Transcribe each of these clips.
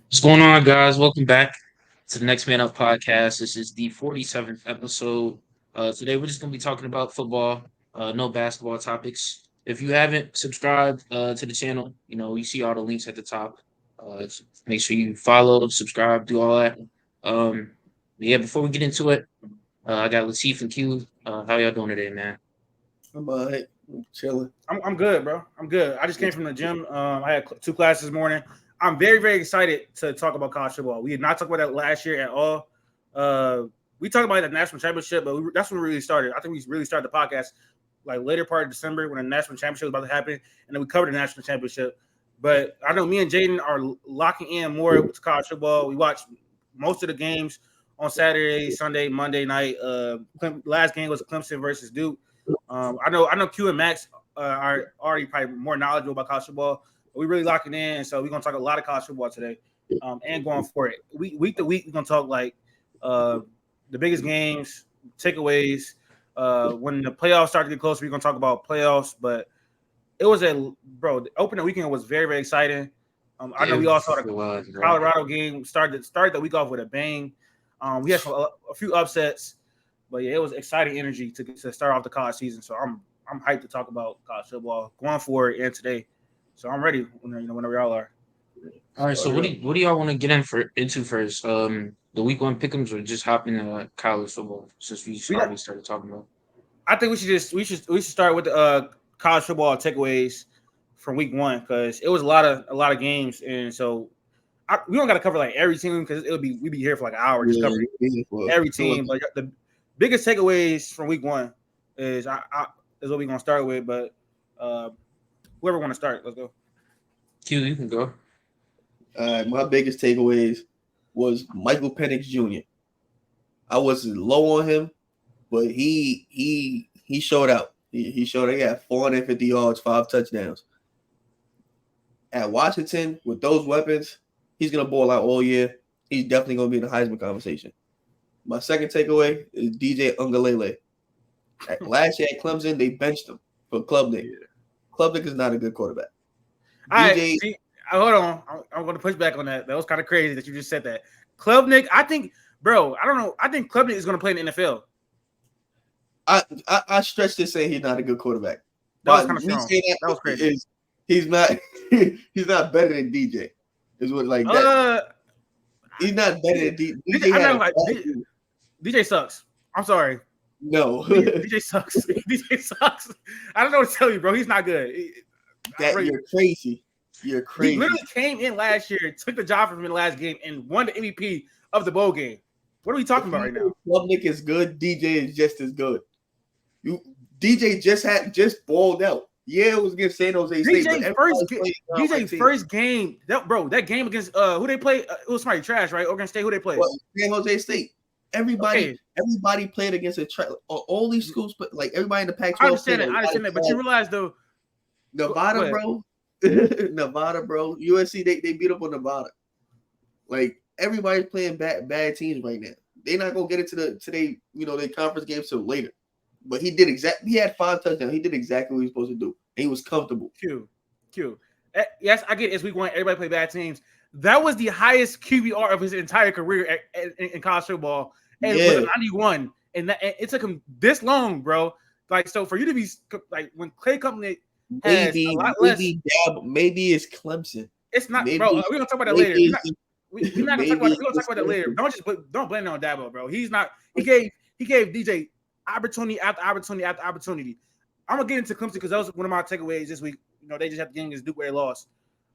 What's going on, guys? Welcome back to the Next Man Up podcast. This is the 47th episode. Today, we're just going to be talking about football, no basketball topics. If you haven't subscribed to the channel, you see all the links at the top. Make sure you follow, subscribe, do all that. Um, yeah, before we get into it, I got Latif and Q. How y'all doing today, man? I'm alright. I'm chilling. I'm good, bro. I'm good. I just came from the gym. I had two classes this morning. I'm very excited to talk about college football. We did not talk about that last year at all. We talked about the national championship, but that's when we really started. I think we really started the podcast like later part of December when the national championship was about to happen, and then we covered the national championship. But I know me and Jaden are locking in more with college football. We watched most of the games on Saturday, Sunday, Monday night. Last game was Clemson versus Duke. I know Q and Max are already probably more knowledgeable about college football. But we really locking in, so we're gonna talk a lot of college football today, and going for it. Week to week, we're gonna talk like the biggest games, takeaways. When the playoffs start to get closer, we're gonna talk about playoffs. But it was the opening weekend was very exciting. I know we all saw the Colorado game started the week off with a bang. We had a few upsets. But yeah, it was exciting energy to start off the college season. So I'm hyped to talk about college football going forward and today. So I'm ready whenever y'all are. All right, so what do y'all want to get into first? The week one pick'ems or just hop into college football since we already started talking about. I think we should start with the college football takeaways from week one because it was a lot of games, and so we don't got to cover like every team because we'd be here for like an hour just covering every team. But the biggest takeaways from week one is is what we're gonna start with. But whoever want to start, let's go. Q, you can go. My biggest takeaways was Michael Penix Jr. I was low on him, but he showed out. He showed he had 450 yards, 5 touchdowns. At Washington, with those weapons, he's gonna ball out all year. He's definitely gonna be in the Heisman conversation. My second takeaway is DJ Ungalele. Last year at Clemson, they benched him for Klubnik. Klubnik is not a good quarterback. Hold on. I'm going to push back on that. That was kind of crazy that you just said that. Klubnik, I think, bro, I don't know. I think Klubnik is going to play in the NFL. I stretched to say he's not a good quarterback. That was kind of strong. That was crazy. He's not better than DJ. Is what like that. He's not better than DJ. DJ sucks. I'm sorry. No. DJ sucks. DJ sucks. I don't know what to tell you, bro. He's not good. You're crazy. You're crazy. He literally came in last year, took the job from him in the last game, and won the MVP of the bowl game. What are we talking about right now? Klubnik is good. DJ is just as good. DJ just balled out. Yeah, it was against San Jose State. DJ's first game. That game against who they play? It was somebody trash, right? Oregon State. Who they play? San Jose State. Everybody played against all these schools, but like everybody in the Pac-12. I understand that, but you realize though, Nevada, bro. Nevada, bro. USC, they beat up on Nevada. Like everybody's playing bad teams right now. They're not gonna get into their conference games till later. But he had 5 touchdowns. He did exactly what he was supposed to do. And he was comfortable. Q. Yes, I get it. It's week one. Everybody play bad teams. That was the highest QBR of his entire career in college football. And it was 91. And it took him this long, bro. Like, so for you to be like when Clay Company has a lot less. Maybe it's Clemson. It's not, bro. We're gonna talk about that later. We're not gonna talk about it. We're gonna talk about that later. Don't blame it on Dabo, bro. He's not. He gave DJ opportunity after opportunity after opportunity. I'm gonna get into Clemson because that was one of my takeaways this week. They just have to get against Duke where they lost.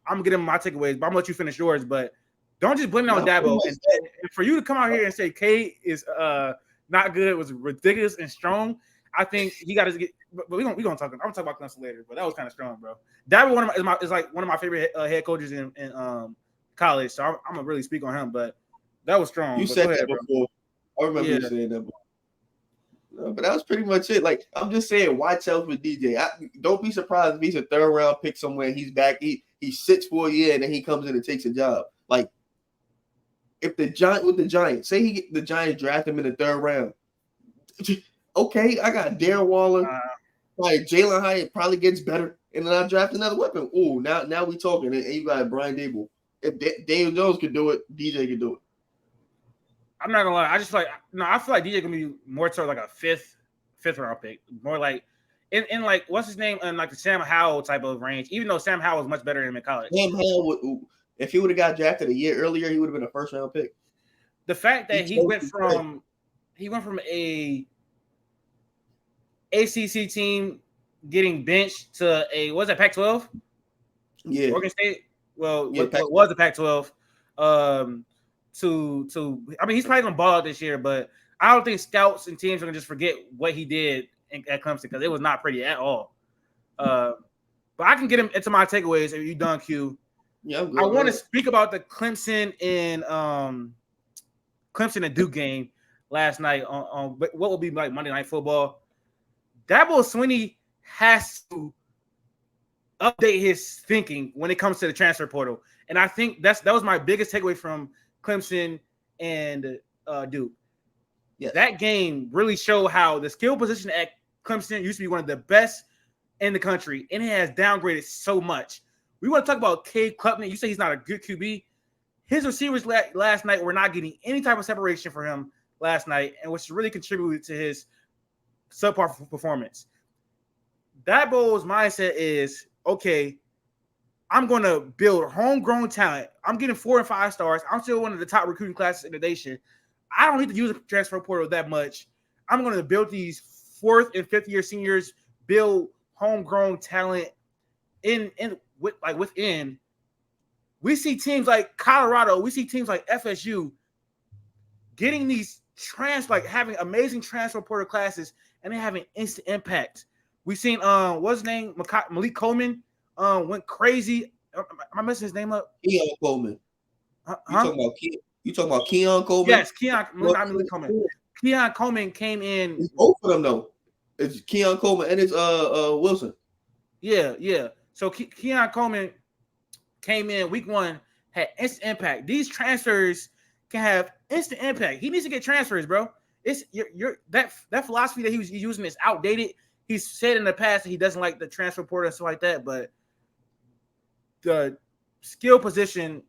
I'm gonna get into my takeaways, but I'm gonna let you finish yours. But don't just blame it on Dabo. And for you to come out here and say K is not good, was ridiculous and strong. I think he got to get. But we're gonna talk. I'm gonna talk about Clemson later. But that was kind of strong, bro. Dabo is like one of my favorite head coaches in college. So I'm gonna really speak on him. But that was strong. You said that before. I remember you saying that before. But that was pretty much it. Like, I'm just saying, watch out with DJ. Don't be surprised if he's a 3rd round pick somewhere and he's back. He sits for a year and then he comes in and takes a job. Like, if the Giants, say the Giants draft him in the 3rd round. Okay, I got Darren Waller. Like Jalen Hyatt probably gets better, and then I draft another weapon. Oh, now we talking, and you got Brian Dable. If Daniel Jones can do it, DJ can do it. I'm not gonna lie. I feel like DJ gonna be more to like a fifth round pick, more like in like what's his name, in like the Sam Howell type of range. Even though Sam Howell was much better in college. Sam Howell, if he would have got drafted a year earlier, he would have been a first round pick. The fact that he went from a ACC team getting benched to a Pac-12? Yeah, Oregon State. Well, yeah, what was the Pac-12? To I mean, he's probably gonna ball out this year, but I don't think scouts and teams are gonna just forget what he did at Clemson because it was not pretty at all. But I can get him into my takeaways if you done, Q. Yeah, I'm good. I want to speak about the Clemson and Duke game last night on what will be like Monday Night Football. Dabo Swinney has to update his thinking when it comes to the transfer portal, and I think that was my biggest takeaway from Clemson and Duke. Yeah, that game really showed how the skill position at Clemson used to be one of the best in the country, and it has downgraded so much. We want to talk about Cade Klubnik. You say he's not a good QB. His receivers last night were not getting any type of separation for him last night, and which really contributed to his subpar performance. Dabo's mindset is, okay, I'm going to build homegrown talent. I'm getting 4 and 5 stars. I'm still one of the top recruiting classes in the nation. I don't need to use the transfer portal that much. I'm going to build these 4th and 5th year seniors, build homegrown talent within. We see teams like Colorado, we see teams like FSU getting these having amazing transfer portal classes, and they're having instant impact. We've seen what's his name? Malik Coleman went crazy. Am I messing his name up? Keon Coleman. You talking about Keon Coleman? Yes, not Malik Coleman. Keon Coleman came in. It's both of them though. It's Keon Coleman and it's Wilson. Yeah. So Keon Coleman came in week 1, had instant impact. These transfers can have instant impact. He needs to get transfers, bro. It's that philosophy that he's using is outdated. He's said in the past that he doesn't like the transfer portal and stuff like that, but the skill position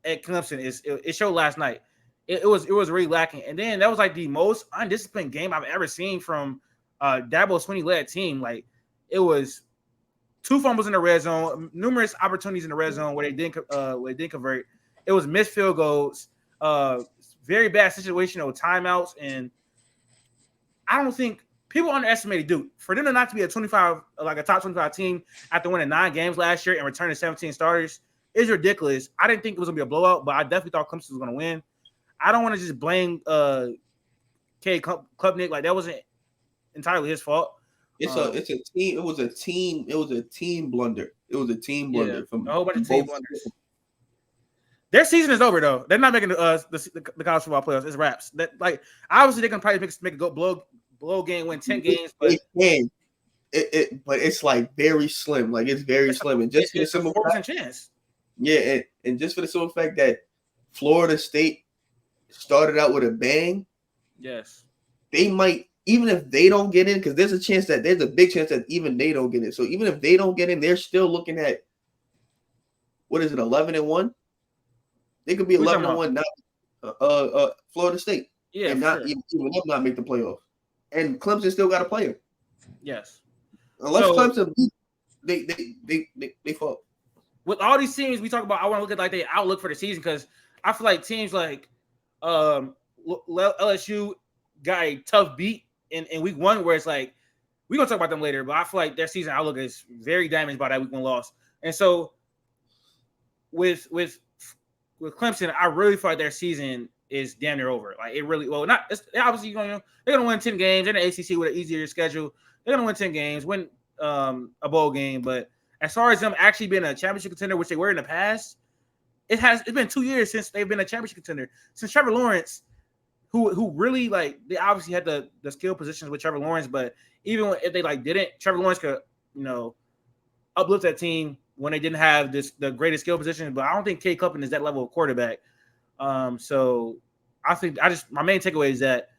at Clemson it showed last night. It was really lacking, and then that was like the most undisciplined game I've ever seen from Dabo Swinney led team. Like, it was 2 fumbles in the red zone, numerous opportunities in the red zone where they didn't convert. It was missed field goals, very bad situational timeouts, and I don't think people underestimated Duke. For them to not to be a top 25 team after winning 9 games last year and returning 17 starters is ridiculous. I didn't think it was gonna be a blowout, but I definitely thought Clemson was gonna win. I don't want to just blame Cade Klubnik. Like, that wasn't entirely his fault. It's a team. It was a team blunder. It was a team blunder from a whole bunch of team blunders. Their season is over though. They're not making the college football playoffs. It's wraps. That, like, obviously they can probably make it go blow game, win 10 games, but but it's like very slim. Like, it's very slim, and just for the simple 4% chance. Yeah, and just for the simple fact that Florida State started out with a bang. Yes, they might, even if they don't get in, because there's a big chance that even they don't get in. So even if they don't get in, they're still looking at, what is it, 11-1? They could be 11-1 now. Florida State, yeah, and not even not make the playoffs. And Clemson still got to play them. Yes, unless Clemson, they fall. With all these teams we talk about, I want to look at like their outlook for the season, because I feel like teams like LSU got a tough beat in week 1, where it's like, we're gonna talk about them later, but I feel like their season outlook is very damaged by that week 1 loss. And so with Clemson, I really feel like their season is damn near over. Like, it really, well, not, it's obviously they're gonna win 10 games. They're in the ACC with an easier schedule. They're gonna win 10 games, win a bowl game. But as far as them actually being a championship contender, which they were in the past, it's been 2 years since they've been a championship contender. Since Trevor Lawrence, who really, like, they obviously had the skill positions with Trevor Lawrence, but even if they didn't, Trevor Lawrence could, uplift that team when they didn't have the greatest skill position. But I don't think Cade Klubnik is that level of quarterback. So I think my main takeaway is that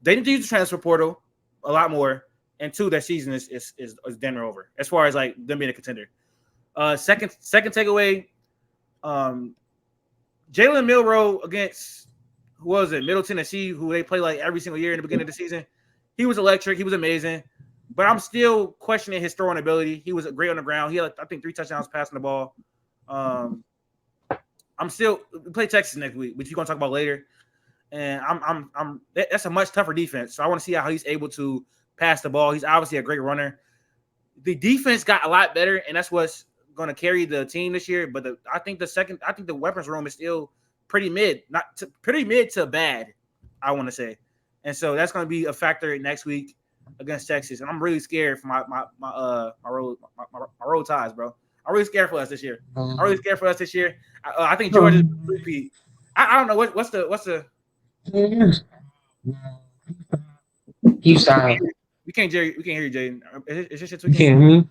they need to use the transfer portal a lot more, and 2, their season is damn near over as far as like them being a contender. Second takeaway, Jalen Milroe against who was it? Middle Tennessee, who they play like every single year in the beginning of the season. He was electric. He was amazing. But I'm still questioning his throwing ability. He was great on the ground. He had, I think, 3 touchdowns passing the ball. We play Texas next week, which you're gonna talk about later. And that's a much tougher defense. So I want to see how he's able to pass the ball. He's obviously a great runner. The defense got a lot better, and that's what's going to carry the team this year. But I think the weapons room is still pretty mid to bad, I want to say. And so that's going to be a factor next week against Texas. And I'm really scared for my road ties, bro. I'm really scared for us this year. I think Georgia's repeat. I don't know what's the. You sound. We can't hear you, Jaden. Is this shit You can't hear me?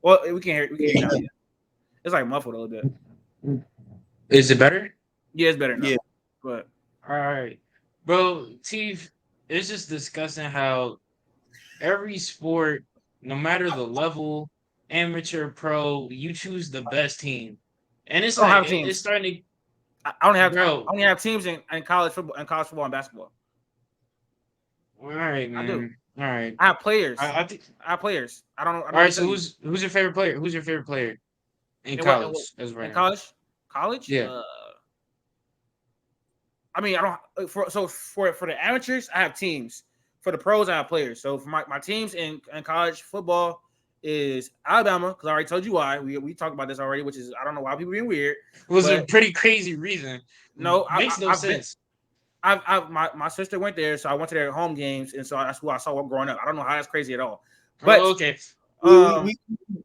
Well, we can't hear you now. It's like muffled a little bit. Is it better? Yeah, it's better now. Yeah. But all right, bro. Teef, it's just discussing how every sport, no matter the level, amateur, pro, you choose the best team, and it's like it's starting to. I only have teams in college football and basketball. All right, man. I do. All right. I have players. I have players. I don't know. All right. So who's your favorite player? Who's your favorite player in college? In college? College? Yeah. I mean, I don't. For the amateurs, I have teams. For the pros, I have players. So for my teams in college football is Alabama, because I already told you why. We talked about this already, which is I don't know why people being weird. It was a pretty crazy reason. No, makes no sense. My sister went there, so I went to their home games, and so that's who I saw growing up. I don't know how that's crazy at all. But okay,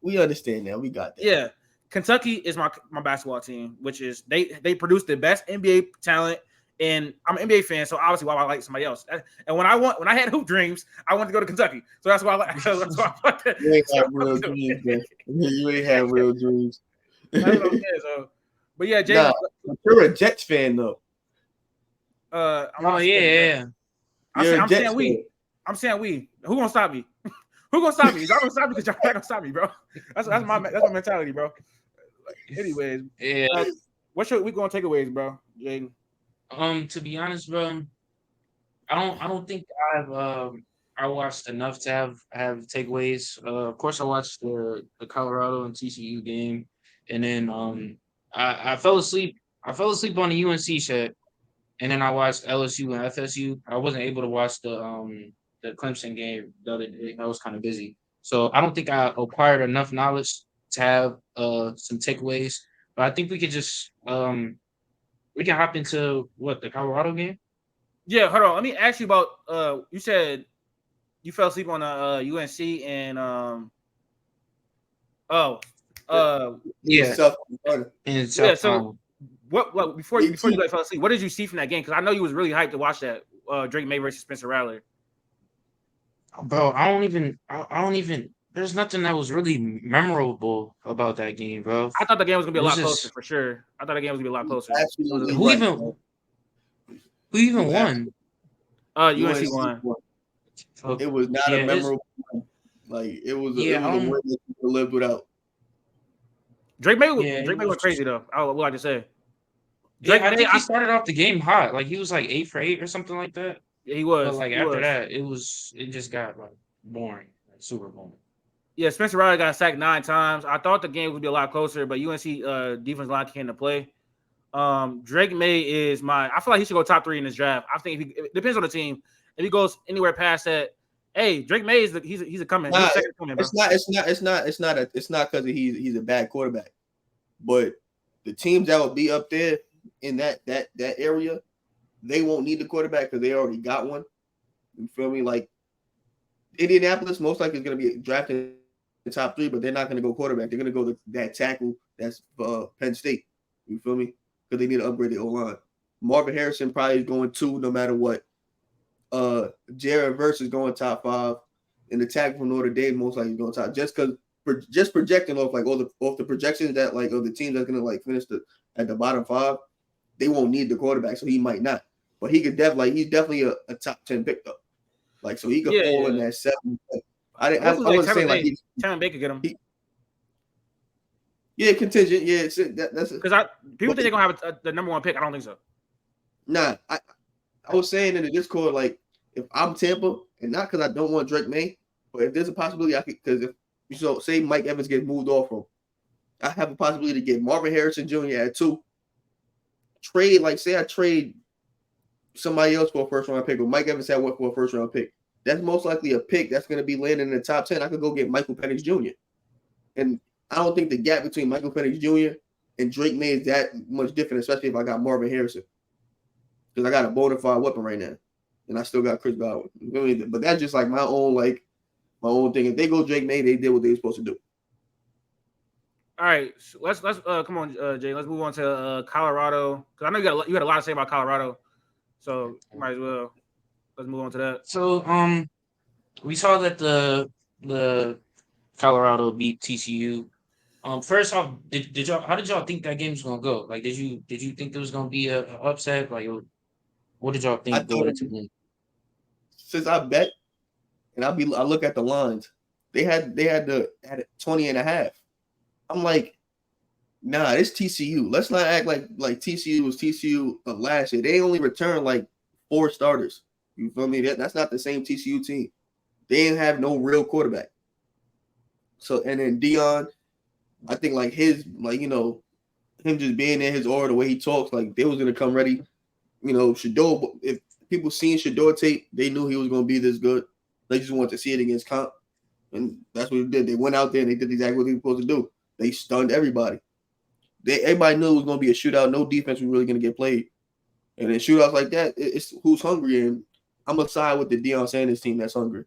we understand that. We got that. Yeah, Kentucky is my basketball team, which is they produce the best NBA talent, and I'm an NBA fan, so obviously why I like somebody else. And when I had hoop dreams, I wanted to go to Kentucky, so that's why I like. That's why I like you ain't have real dreams, man. You ain't have real dreams. That's what I'm saying. So, but yeah, Jay, you're a Jets fan though. I'm saying we. Who gonna stop me? Who gonna stop me? Y'all gonna stop me because y'all not gonna stop me, bro. That's my mentality, bro. Anyways, yeah. What should we going takeaways, bro, Jaden? To be honest, bro, I don't think I watched enough to have takeaways. Of course, I watched the Colorado and TCU game, and then I fell asleep. I fell asleep on the UNC shit. And then I watched LSU and FSU. I wasn't able to watch the Clemson game the other day. I was kind of busy. So I don't think I acquired enough knowledge to have some takeaways. But I think we could just we can hop into the Colorado game? Yeah, hold on. Let me ask you about you said you fell asleep on UNC and yeah. So what before you fell asleep, what did you see from that game? Because I know you was really hyped to watch that Drake May versus Spencer Rattler. Bro, I don't even. There's nothing that was really memorable about that game, bro. I thought the game was gonna be a lot closer for sure. I thought the game was gonna be a lot closer. Who even won? UNC won. It was not a memorable one. Like it was a win that you could live without. Drake May went crazy though. I would like to say. I think he started off the game hot. Like he was like 8 for 8 or something like that. Yeah, he was. But like after that, it just got like boring, like super boring. Yeah, Spencer Rattler got sacked 9 times. I thought the game would be a lot closer, but UNC defense line came to play. Drake May is I feel like he should go top 3 in this draft. I think it depends on the team. If he goes anywhere past that, hey, Drake May he's a coming. Nah, it's not because he's a bad quarterback, but the teams that will be up there in that area, they won't need the quarterback because they already got one. You feel me? Like Indianapolis most likely is going to be drafted in the top 3, but they're not going to go quarterback. They're going to go to that tackle that's Penn State. You feel me? Because they need to upgrade the O-line. Marvin Harrison probably is going 2 no matter what. Jared Verse is going top 5, and the tackle from Notre Dame most likely is going top. Just projecting off like off the projections that like of the teams that's going to like finish at the bottom 5, they won't need the quarterback, so he might not. But he could he's definitely a top 10 pick though. Like so he could fall in that 7. I wasn't saying like Tamron Baker get him. Yeah, contingent. Yeah, that's Because people think they're gonna have the number 1 pick. I don't think so. nah. I was saying in the Discord, like if I'm Tampa, and not because I don't want Drake May, but if there's a possibility I could, because if say Mike Evans gets moved off from, I have a possibility to get Marvin Harrison Jr. at 2. Trade say I trade somebody else for a first round pick, or Mike Evans had one for a first round pick. That's most likely a pick that's going to be landing in the top 10. I could go get Michael Penix Jr. And I don't think the gap between Michael Penix Jr. and Drake May is that much different, especially if I got Marvin Harrison. Because I got a bona fide weapon right now. And I still got Chris Godwin. But that's just like my own thing. If they go Drake May, they did what they were supposed to do. All right, so let's come on, Jay. Let's move on to Colorado, because I know you had a lot to say about Colorado, so might as well let's move on to that. So we saw that the Colorado beat TCU. First off, did y'all how did y'all think that game was gonna go? Like, did you think there was gonna be a upset? Like, what did y'all think going into the game? Since I bet, and I look at the lines, they had it 20.5. I'm like, nah, it's TCU. Let's not act like TCU was TCU of last year. They only returned like 4 starters. You feel me? That's not the same TCU team. They didn't have no real quarterback. So, and then Dion, I think him just being in his aura, the way he talks, like they was gonna come ready. Shador, if people seen Shador tape, they knew he was gonna be this good. They just wanted to see it against Comp. And that's what he did. They went out there and they did exactly what they were supposed to do. They stunned everybody. Everybody knew it was going to be a shootout. No defense was really going to get played. And in shootouts like that, it's who's hungry. And I'm going to side with the Deion Sanders team that's hungry.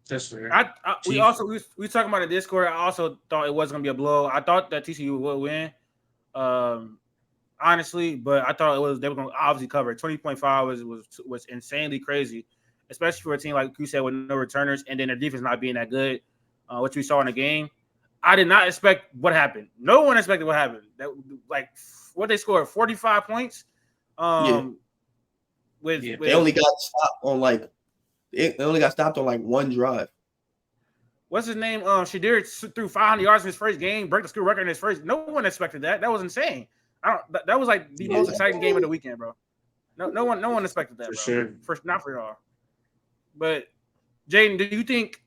That's fair. We talking about the Discord. I also thought it wasn't going to be a blow. I thought that TCU would win, honestly, but I thought they were going to obviously cover it. 20.5 was insanely crazy, especially for a team like you said with no returners, and then their defense not being that good, which we saw in the game. I did not expect what happened. No one expected what happened. That what they scored 45 points. They only got stopped on one drive. What's his name? Shadir threw 500 yards in his first game, broke the school record in his first. No one expected that. That was insane. That was like the most exciting game of the weekend, bro. No one expected that, for bro. sure. Not for y'all. But Jaden, do you think,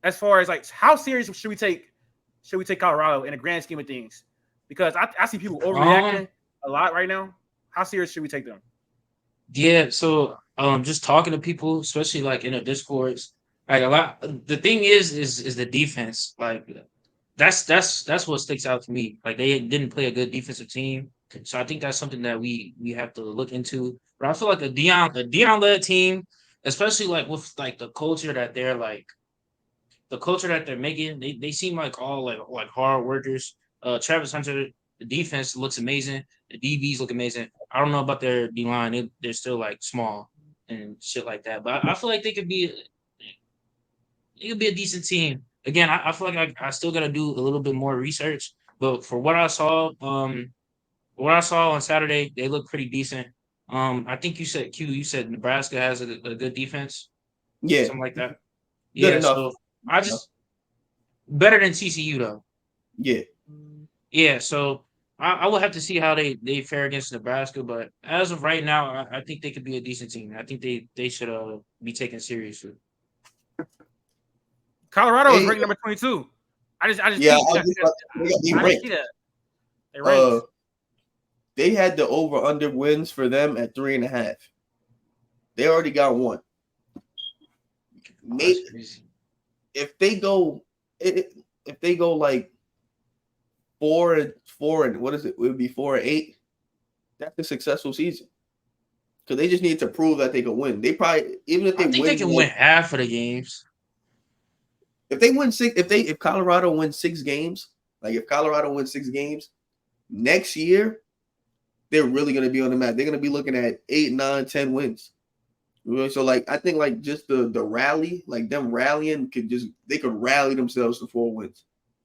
as far as how serious should we take Colorado in the grand scheme of things? Because I see people overreacting a lot right now. How serious should we take them? Yeah, so just talking to people, especially like in the Discords, like a lot. The thing is the defense. Like that's what sticks out to me. Like they didn't play a good defensive team, so I think that's something that we have to look into. But I feel like a Dion led team, especially like with like the culture that they're making, they seem like all like hard workers. Travis Hunter, the defense looks amazing. The DBs look amazing. I don't know about their D line; they're still like small and shit like that. But I feel like they could be a decent team. Again, I feel like I still got to do a little bit more research. But for what I saw, on Saturday, they look pretty decent. I think you said Nebraska has a good defense, Yeah, something like that. Good Yeah, enough. so I just better than TCU though. Yeah. Yeah, so I will have to see how they fare against Nebraska, but as of right now, I think they could be a decent team. I think they should be taken seriously. Colorado is ranked number 22. I just see that. They ranked. They had the over under wins for them at 3.5. They already got one. Maybe if they go like 4 and what is it? It would be 4-8. That's a successful season. Because they just need to prove that they can win. They probably I think they can win half of the games. If they win if Colorado wins 6 games, next year, they're really gonna be on the map. They're gonna be looking at 8, 9, 10 wins. So I think just the rally, them rallying they could rally themselves to 4 wins.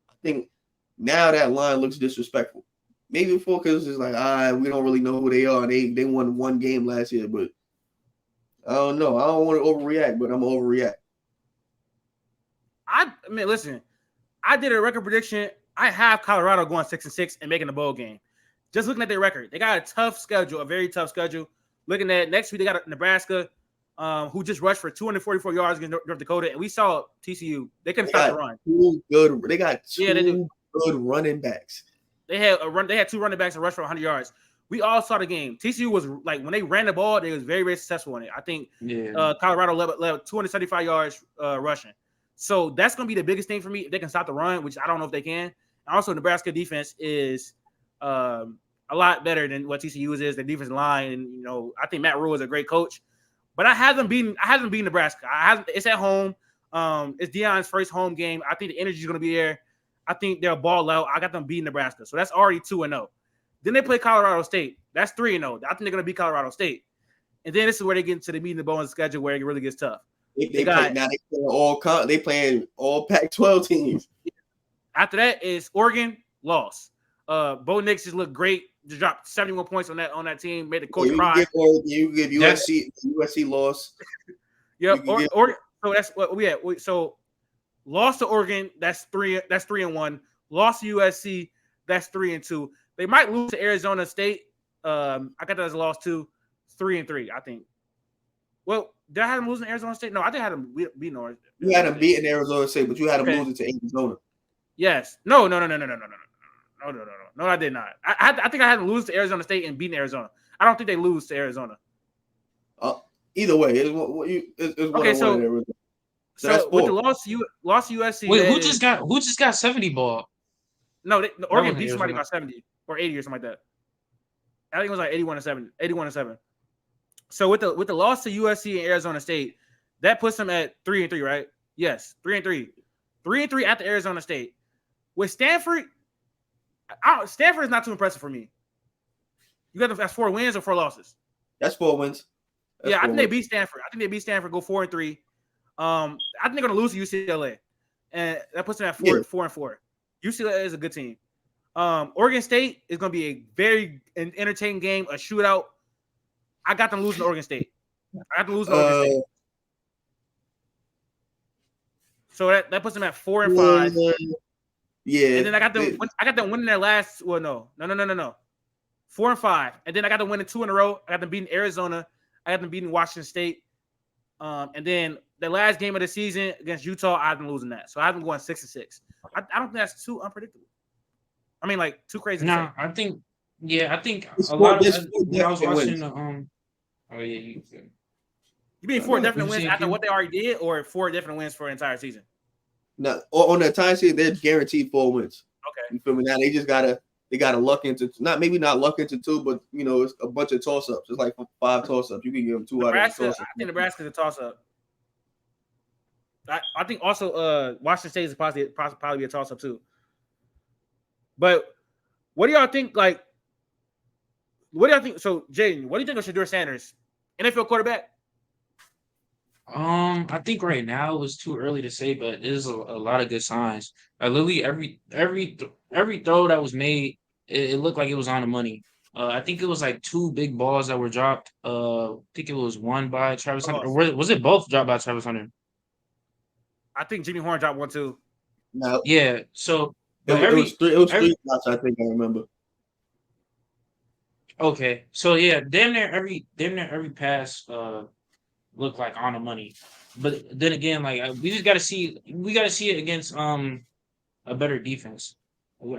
I think now that line looks disrespectful. Maybe before because it's like, we don't really know who they are. They won 1 game last year, but I don't know. I don't want to overreact, but I'm gonna overreact. I mean, listen, I did a record prediction. I have Colorado going 6-6 and making the bowl game. Just looking at their record, they got a tough schedule, a very tough schedule. Looking at next week, they got Nebraska, who just rushed for 244 yards against North Dakota, and we saw TCU. They couldn't stop the run. They got two good running backs. They had two running backs and rushed for 100 yards. We all saw the game. TCU was like when they ran the ball, they was very, very successful in it. I think Colorado led 275 yards rushing. So that's going to be the biggest thing for me. If they can stop the run, which I don't know if they can. And also, Nebraska defense is a lot better than what TCU is. The defensive line, and I think Matt Rule is a great coach. But I haven't beaten Nebraska. It's at home. It's Deion's first home game. I think the energy is going to be there. I think they'll ball out. I got them beating Nebraska. So that's already 2-0. Then they play Colorado State. That's 3-0. I think they're going to beat Colorado State. And then this is where they get into the meat and the bones schedule where it really gets tough. They playing all Pac-12 teams. After that is Oregon loss. Bo Nix just looked great. Just dropped 71 points on that team. Made the coach cry. You give USC loss. Yep. Oregon. So that's what we had. So lost to Oregon. That's 3-1. Lost to USC. That's 3-2. They might lose to Arizona State. I got that as a loss too. 3-3, I think. Well, did I have them losing to Arizona State? No, I think I had them beating Oregon. You had them beating Arizona State, but you had them losing to Arizona. Yes. No, I did not. I think I had to lose to Arizona State and beating Arizona. I don't think they lose to Arizona. Either way, it's okay. So with the loss to USC. Wait, who just got 70 ball? No, Oregon beat somebody by 70 or 80 or something like that. I think it was like 81-7. So with the loss to USC and Arizona State, that puts them at 3-3, right? Yes, 3-3. 3-3 after Arizona State. With Stanford, Stanford is not too impressive for me. You got that's 4 wins or 4 losses? That's 4 wins. I think they beat Stanford. Go 4-3. I think they're gonna lose to UCLA, and that puts them at 4-4. UCLA is a good team. Oregon State is gonna be a very entertaining game, a shootout. I got them losing to Oregon State. Oregon State. So that puts them at 4-5. Yeah. And then I got them winning their last. Well, no. 4-5, and then I got them winning 2 in a row. I got them beating Arizona. I got them beating Washington State. And then the last game of the season against Utah, I have them losing that. So I have them going 6-6. I don't think that's too unpredictable. I mean, like too crazy. No, I think a lot of when I was watching the you mean 4 definite wins after what they already did, or 4 definite wins for an entire season? No, on the entire season, they're guaranteed 4 wins. Okay, you feel me? Now they just gotta luck into not luck into 2, but it's a bunch of toss ups. It's like 5 toss ups. You can give them 2 out of toss ups. I think Nebraska's a toss up. I think also Washington State is probably be a toss up too. But what do y'all think? Like, what do y'all think? So, Jaden, what do you think of Shedeur Sanders, NFL quarterback? I think right now it was too early to say, but there's a lot of good signs. Literally every throw that was made, it looked like it was on the money. I think it was like 2 big balls that were dropped. I think it was one by Travis Hunter, or was it both dropped by Travis Hunter? I think Jimmy Horn dropped 1 too. No. Yeah. So it was 3 shots, I think I remember. Okay. So yeah, damn near every pass looked like on the money. But then again, like we just gotta see it against a better defense.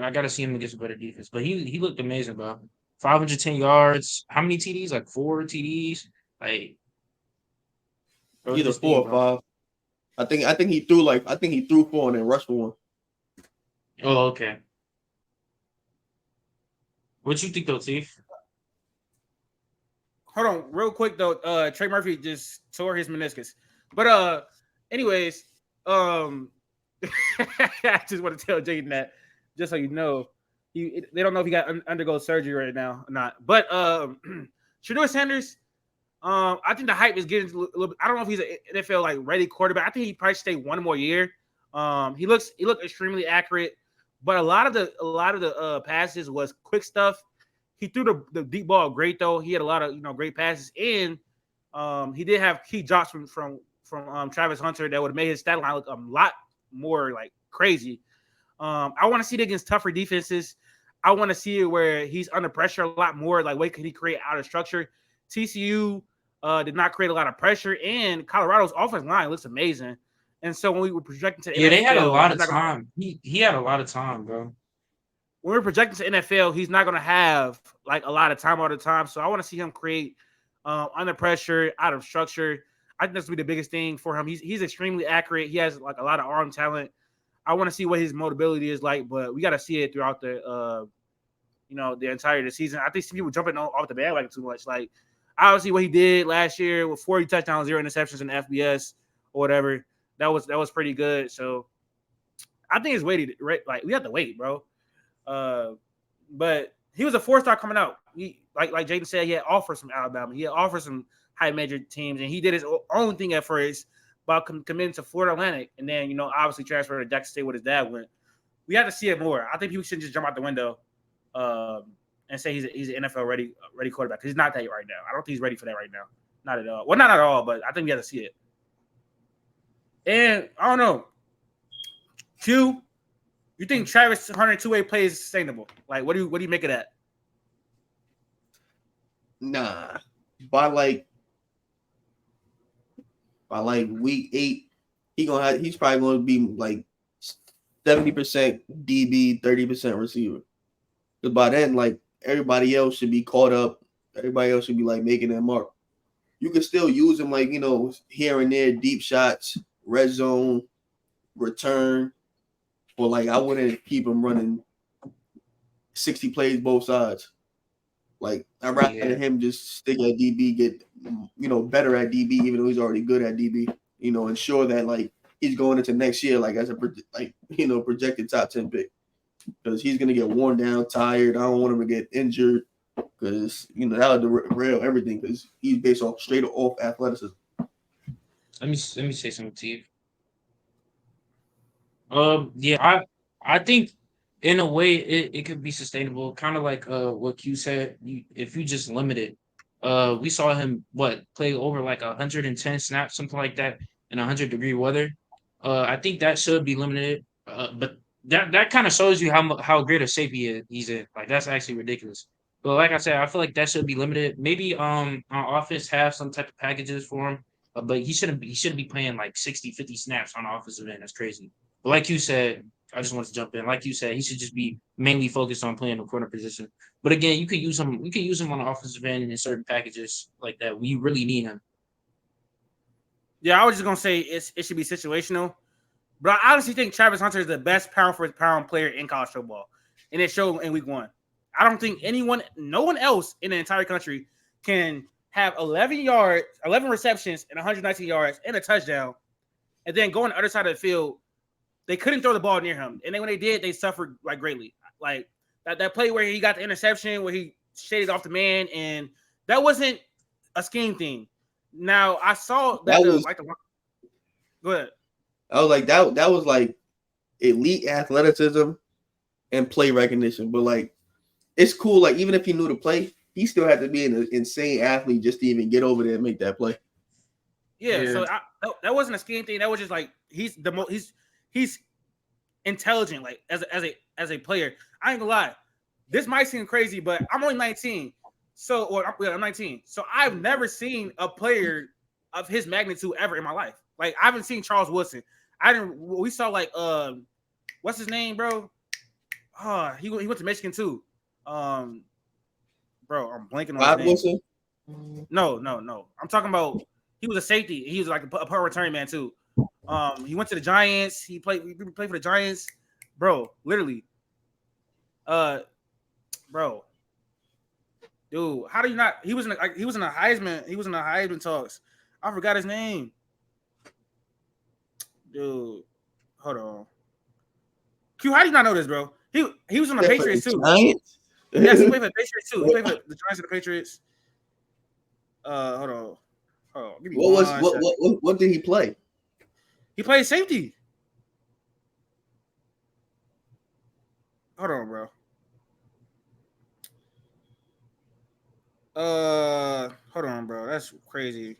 I gotta see him against a better defense. But he looked amazing, bro. 510 yards. How many TDs? Like 4 TDs. Like either 4 or 5. I think he threw 4 and then rushed for 1. Oh, okay. What you think though, Steve? Hold on, real quick though. Trey Murphy just tore his meniscus. But anyways, I just want to tell Jaden that, just so you know, they don't know if he got undergo surgery right now or not. But Shedeur Sanders, I think the hype is getting a little bit. I don't know if he's an NFL like ready quarterback. I think he probably should stay 1 more year. He looked extremely accurate, but a lot of the passes was quick stuff. He threw the deep ball great though. He had a lot of great passes, and he did have key drops from Travis Hunter that would have made his stat line look a lot more like crazy. I want to see it against tougher defenses. I want to see it where he's under pressure a lot more. Like, what can he create out of structure? TCU did not create a lot of pressure, and Colorado's offensive line looks amazing. And so when we were projecting to the Yeah, they had a NFL, lot he's of not gonna, time. He had a lot of time, bro. when we're projecting to NFL, he's not going to have like a lot of time all the time. So I want to see him create under pressure, out of structure. I think that's gonna be the biggest thing for him. He's extremely accurate. He has like a lot of arm talent. I want to see what his mobility is like, but we got to see it throughout the the entire the season. I think some people jumping off the bandwagon too much. Like, obviously what he did last year with 40 touchdowns, 0 interceptions in FBS or whatever, that was pretty good. So I think it's waited. Like, we have to wait, bro. But he was a 4-star coming out. He like Jaden said, he had offers from Alabama. He had offers from high major teams, and he did his own thing at first about committing to Florida Atlantic, and then obviously transferred to Jackson State where his dad went. We have to see it more. I think people shouldn't just jump out the window and say he's an NFL ready quarterback, because he's not that right now. I don't think he's ready for that right now. Not at all. Well, not at all, but I think we have to see it. And I don't know. Q, you think Travis Hunter two-way play is sustainable? Like, what do you make of that? Nah, by week 8, he's probably going to be like 70% DB, 30% receiver. Because by then, like, everybody else should be caught up. Everybody else should be like making their mark. You can still use him like here and there, deep shots, red zone, return. But like, I wouldn't keep him running 60 plays both sides. Like, I'd rather him just stick at DB, get better at DB, even though he's already good at DB. Ensure that like he's going into next year like as a projected top 10 pick, because he's gonna get worn down, tired. I don't want him to get injured, because that would derail everything, because he's based off straight off athleticism. Let me say something to you. Yeah, I think in a way it could be sustainable, kind of like what Q said. If you just limit it, we saw him play over like 110 snaps, something like that, in 100-degree weather. I think that should be limited. But that kind of shows you how great a shape he's in. Like, that's actually ridiculous. But like I said, I feel like that should be limited. Maybe on offense have some type of packages for him. But he shouldn't be playing like 60, 50 snaps on offensive end. That's crazy. But like you said, I just want to jump in. Like you said, he should just be mainly focused on playing the corner position. But again, you could use him. We could use him on the offensive end in certain packages like that. We really need him. Yeah, I was just gonna say it should be situational, but I honestly think Travis Hunter is the best pound for pound player in college football, and it showed in week 1. I don't think no one else in the entire country can have 11 receptions and 119 yards and a touchdown, and then go on the other side of the field. They couldn't throw the ball near him, and then when they did, they suffered like greatly. Like that play where he got the interception, where he shaded off the man, and that wasn't a scheme thing. Now I saw that go ahead. I was like that was like elite athleticism and play recognition, but like, it's cool. Like, even if he knew the play, he still had to be an insane athlete just to even get over there and make that play. Yeah. So that wasn't a scheme thing. That was just like he's intelligent, like as a player. I ain't gonna lie. This might seem crazy, but I'm only 19. I'm 19. So I've never seen a player of his magnitude ever in my life. Like, I haven't seen Charles Woodson. We saw like what's his name, bro? He went to Michigan too. Bro, I'm blanking on his name. Wilson? No. I'm talking about, he was a safety. He was like a punt return man too. He went to the Giants. He played for the Giants, bro. Literally, bro, dude. How do you not? He was in a Heisman. He was in the Heisman talks. I forgot his name, dude. Hold on. Q, how do you not know this, bro? He was on the Patriots too. Giants? Yes, he played for the Patriots too. He played for the Giants and the Patriots. Hold on. Give me what did he play? He played safety. Hold on, bro. Hold on, bro. That's crazy.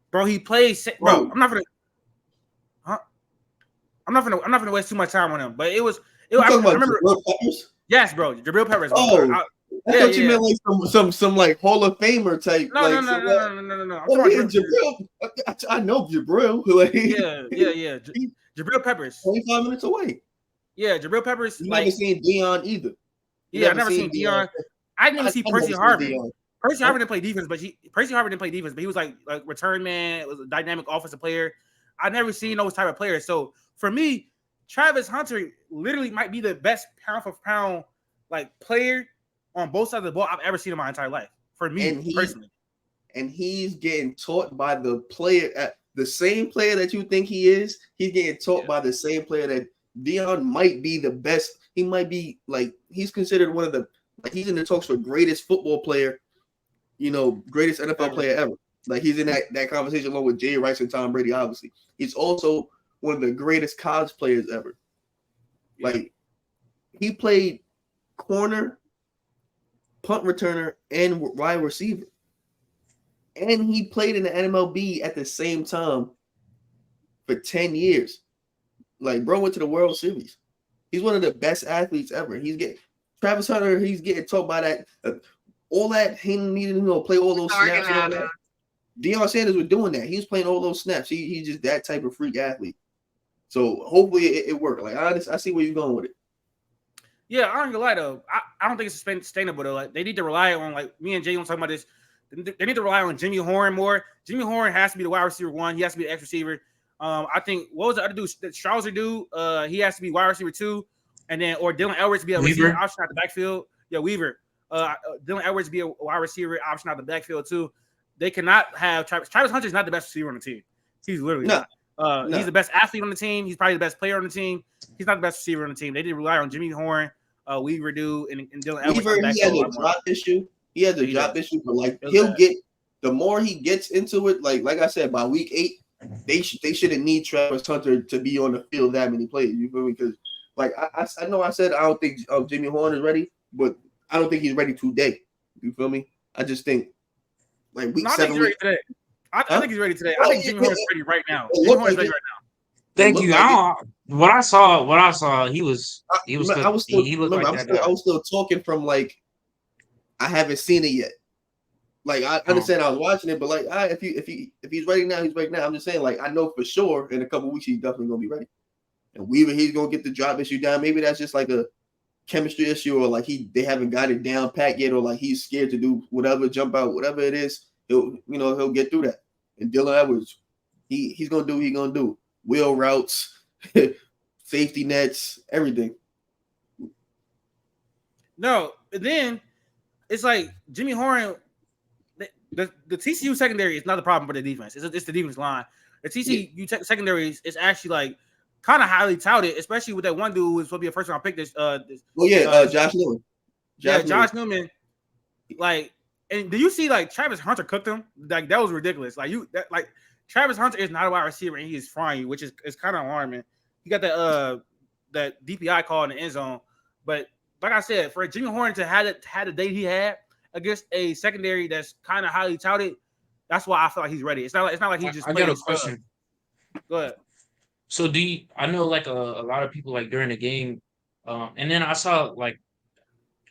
Bro, he plays. Bro, I'm not I'm not gonna waste too much time on him. But it was. You I talking about remember. Jabril Peppers? Yes, bro. Jabril Peppers. Bro. Oh, I thought you meant like some like Hall of Famer type. No. I'm talking about Jabril. I know Jabril. Like, yeah. Jabril Peppers. 25 minutes away. Yeah, Jabril Peppers. You never seen Dion either. I never seen Dion. I didn't even see Percy Harvin. Percy Harvin didn't play defense, but he was like return man. It was a dynamic offensive player. I never seen those type of players. So for me, Travis Hunter literally might be the best pound for pound like player on both sides of the ball I've ever seen in my entire life. For me personally, and he's getting taught by the player, the same player that you think he is. He's getting taught by the same player that Dion might be the best. He might be like he's considered one of the he's in the talks for greatest football player, greatest NFL player ever. Like he's in that conversation along with Jay Rice and Tom Brady. Obviously, he's also one of the greatest college players ever. Like he played corner, punt returner, and wide receiver, and he played in the MLB at the same time for 10 years. Like bro went to the World Series. He's one of the best athletes ever. Travis Hunter. He's getting taught by that. All that he needed to play all those snaps and all that. Deion Sanders was doing that. He was playing all those snaps. He's just that type of freak athlete. So hopefully it worked. Like I see where you're going with it. Yeah, I ain't gonna lie though. I don't think it's sustainable though. Like they need to rely on like me and Jay talking about this. They need to rely on Jimmy Horn more. Jimmy Horn has to be the wide receiver one. He has to be the X receiver. I think what was the other dude? The Strouser dude. He has to be wide receiver 2, and then or Dylan Edwards to be a receiver option out the backfield. Yeah, Weaver. Dylan Edwards be a wide receiver option out the backfield too. They cannot have Travis Hunter is not the best receiver on the team. He's literally not. He's the best athlete on the team. He's probably the best player on the team. He's not the best receiver on the team. They did rely on Jimmy Horn, Weaver dude, and Dylan Edwards. Weaver, he has a drop issue. He has a drop issue, but like he'll get the more he gets into it. Like I said, by week 8, they shouldn't need Travis Hunter to be on the field that many plays. You feel me? Because like I know I said I don't think Jimmy Horn is ready, but I don't think he's ready today. You feel me? I just think like week 7. I think he's ready today. I think he's ready today. I think Jimmy Horn is ready right now. Jimmy Horn is ready right now. Thank you. What I saw, he was. He looked like that guy. I was still talking from like I haven't seen it yet. Like I understand I was watching it, but like if he's ready now, he's ready now. I'm just saying, like I know for sure in a couple of weeks he's definitely gonna be ready. And Weaver, he's gonna get the drop issue down. Maybe that's just like a chemistry issue, or like they haven't got it down pat yet, or like he's scared to do whatever, jump out, whatever it is. He'll get through that. And Dylan Edwards, he's gonna do what he's gonna do. Wheel routes, safety nets, everything. No, but then it's like Jimmy Horn. The TCU secondary is not the problem for the defense. It's the defense line. The TCU secondary is actually like kind of highly touted, especially with that one dude who's supposed to be a first round pick. Josh Newman. Josh Newman. Like, and do you see like Travis Hunter cooked him? Like that was ridiculous. Like Travis Hunter is not a wide receiver and he is frying you, which is kind of alarming. He got that DPI call in the end zone, but like I said, for Jimmy Horn to have the day he had against a secondary that's kind of highly touted, that's why I feel like he's ready. It's not like he just. I got a question. Go ahead. So I know like a lot of people like during the game, and then I saw like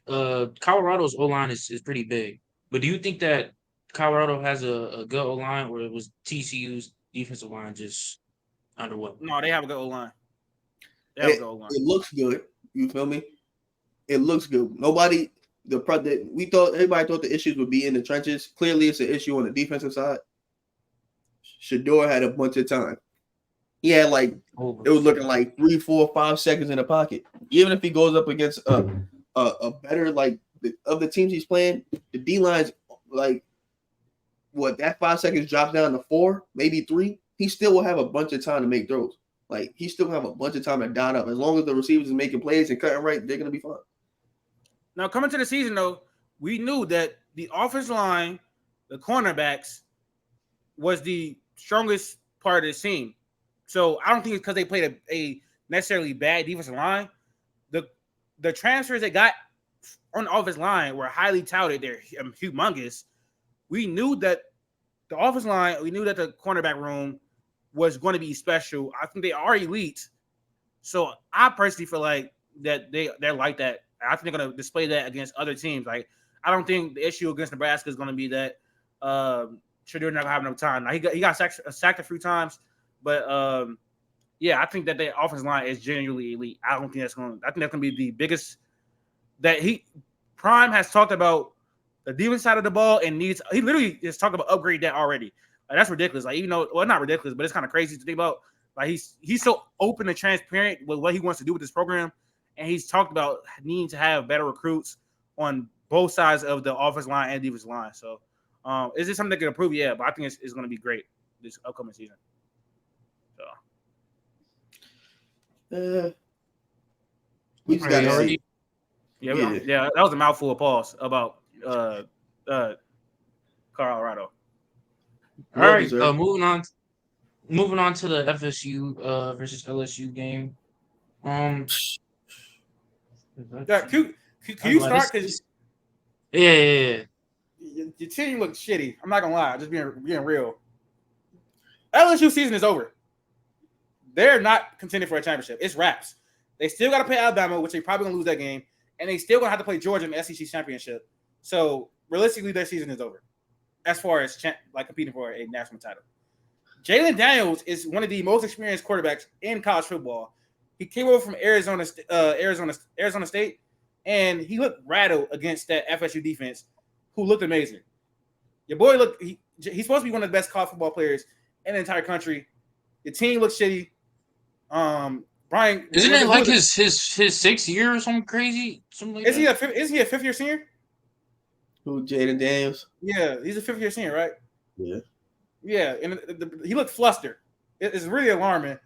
Colorado's O-line is pretty big, but do you think that Colorado has a good O-line, or it was TCU's defensive line just underwhelming? No, they have a good O-line. It looks good. You feel me? It looks good. Everybody thought the issues would be in the trenches. Clearly, it's an issue on the defensive side. Shador had a bunch of time. He had it was looking like 3, 4, 5 seconds in the pocket. Even if he goes up against a better of the teams he's playing, the D line's like that 5 seconds drops down to 4, maybe 3. He still will have a bunch of time to make throws. Like he still have a bunch of time to dot up. As long as the receivers are making plays and cutting right, they're gonna be fine. Now, coming to the season, though, we knew that the offensive line, the cornerbacks, was the strongest part of the team. So I don't think it's because they played a necessarily bad defensive line. The transfers they got on the offensive line were highly touted. They're humongous. We knew that the offensive line, we knew that the cornerback room was going to be special. I think they are elite. So I personally feel like that they're like that. I think they're going to display that against other teams. Like I don't think the issue against Nebraska is going to be that Shedeur not going to have enough time. Now he got sacked a few times, but yeah, I think that their offensive line is genuinely elite. I don't think that's going. I think that's going to be the biggest. That Prime has talked about the defense side of the ball and he literally is talking about upgrade that already. Like, that's ridiculous. Like even though, well, not ridiculous, but it's kind of crazy to think about. Like he's so open and transparent with what he wants to do with this program, and he's talked about needing to have better recruits on both sides of the offensive line and defensive line. So, is this something that can improve? Yeah, but I think it's going to be great this upcoming season. So, we just got to see. Yeah, that was a mouthful of pause about Colorado. All right, moving on to the FSU versus LSU game. Can you start? Because yeah. Your team looks shitty. I'm not gonna lie, just being real. LSU season is over. They're not contending for a championship. It's wraps. They still got to play Alabama, which they probably gonna lose that game, and they still gonna have to play Georgia in the SEC championship. So realistically, their season is over as far as competing for a national title. Jalen Daniels is one of the most experienced quarterbacks in college football. He came over from Arizona State, and he looked rattled against that FSU defense, who looked amazing. Your boy he's supposed to be one of the best college football players in the entire country. Your team looks shitty. Brian, isn't it like his 6th year or something crazy? Something like that? Is he a 5th-year senior? Who, Jaden Daniels? Yeah, he's a 5th-year senior, right? Yeah. Yeah, and he looked flustered. It's really alarming.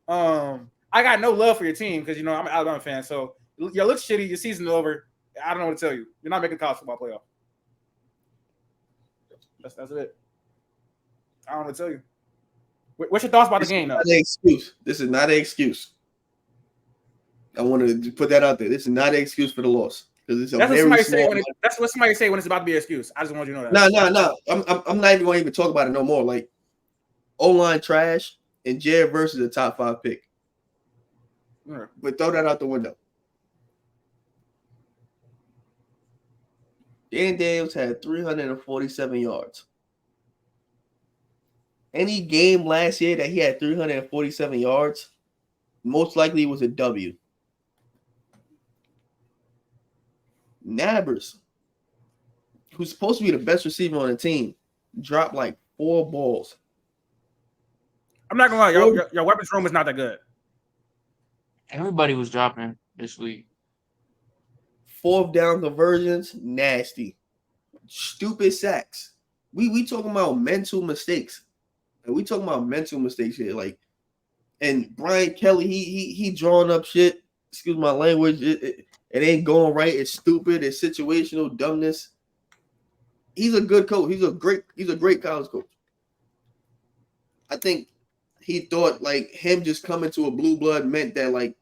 I got no love for your team because I'm an Alabama fan. So you look shitty. Your season's over. I don't know what to tell you. You're not making college football playoff. That's it. I don't know what to tell you. What's your thoughts about the game, though? This is not an excuse. I want to put that out there. This is not an excuse for the loss because that's what somebody say when it's about to be an excuse. I just want you to know that. No. I'm not even going to even talk about it no more. Like O-line trash and Jared versus a top 5 pick. Yeah. But throw that out the window. Jaden Daniels had 347 yards. Any game last year that he had 347 yards, most likely was a W. Nabbers, who's supposed to be the best receiver on the team, dropped like 4 balls. I'm not gonna lie, your weapons room is not that good. Everybody was dropping this week. 4th down conversions, nasty. Stupid sacks. We talking about mental mistakes. And we talking about mental mistakes here. Like, and Brian Kelly, he drawing up shit. Excuse my language. It ain't going right. It's stupid. It's situational dumbness. He's a good coach. He's a great college coach. I think he thought like him just coming to a blue blood meant that like,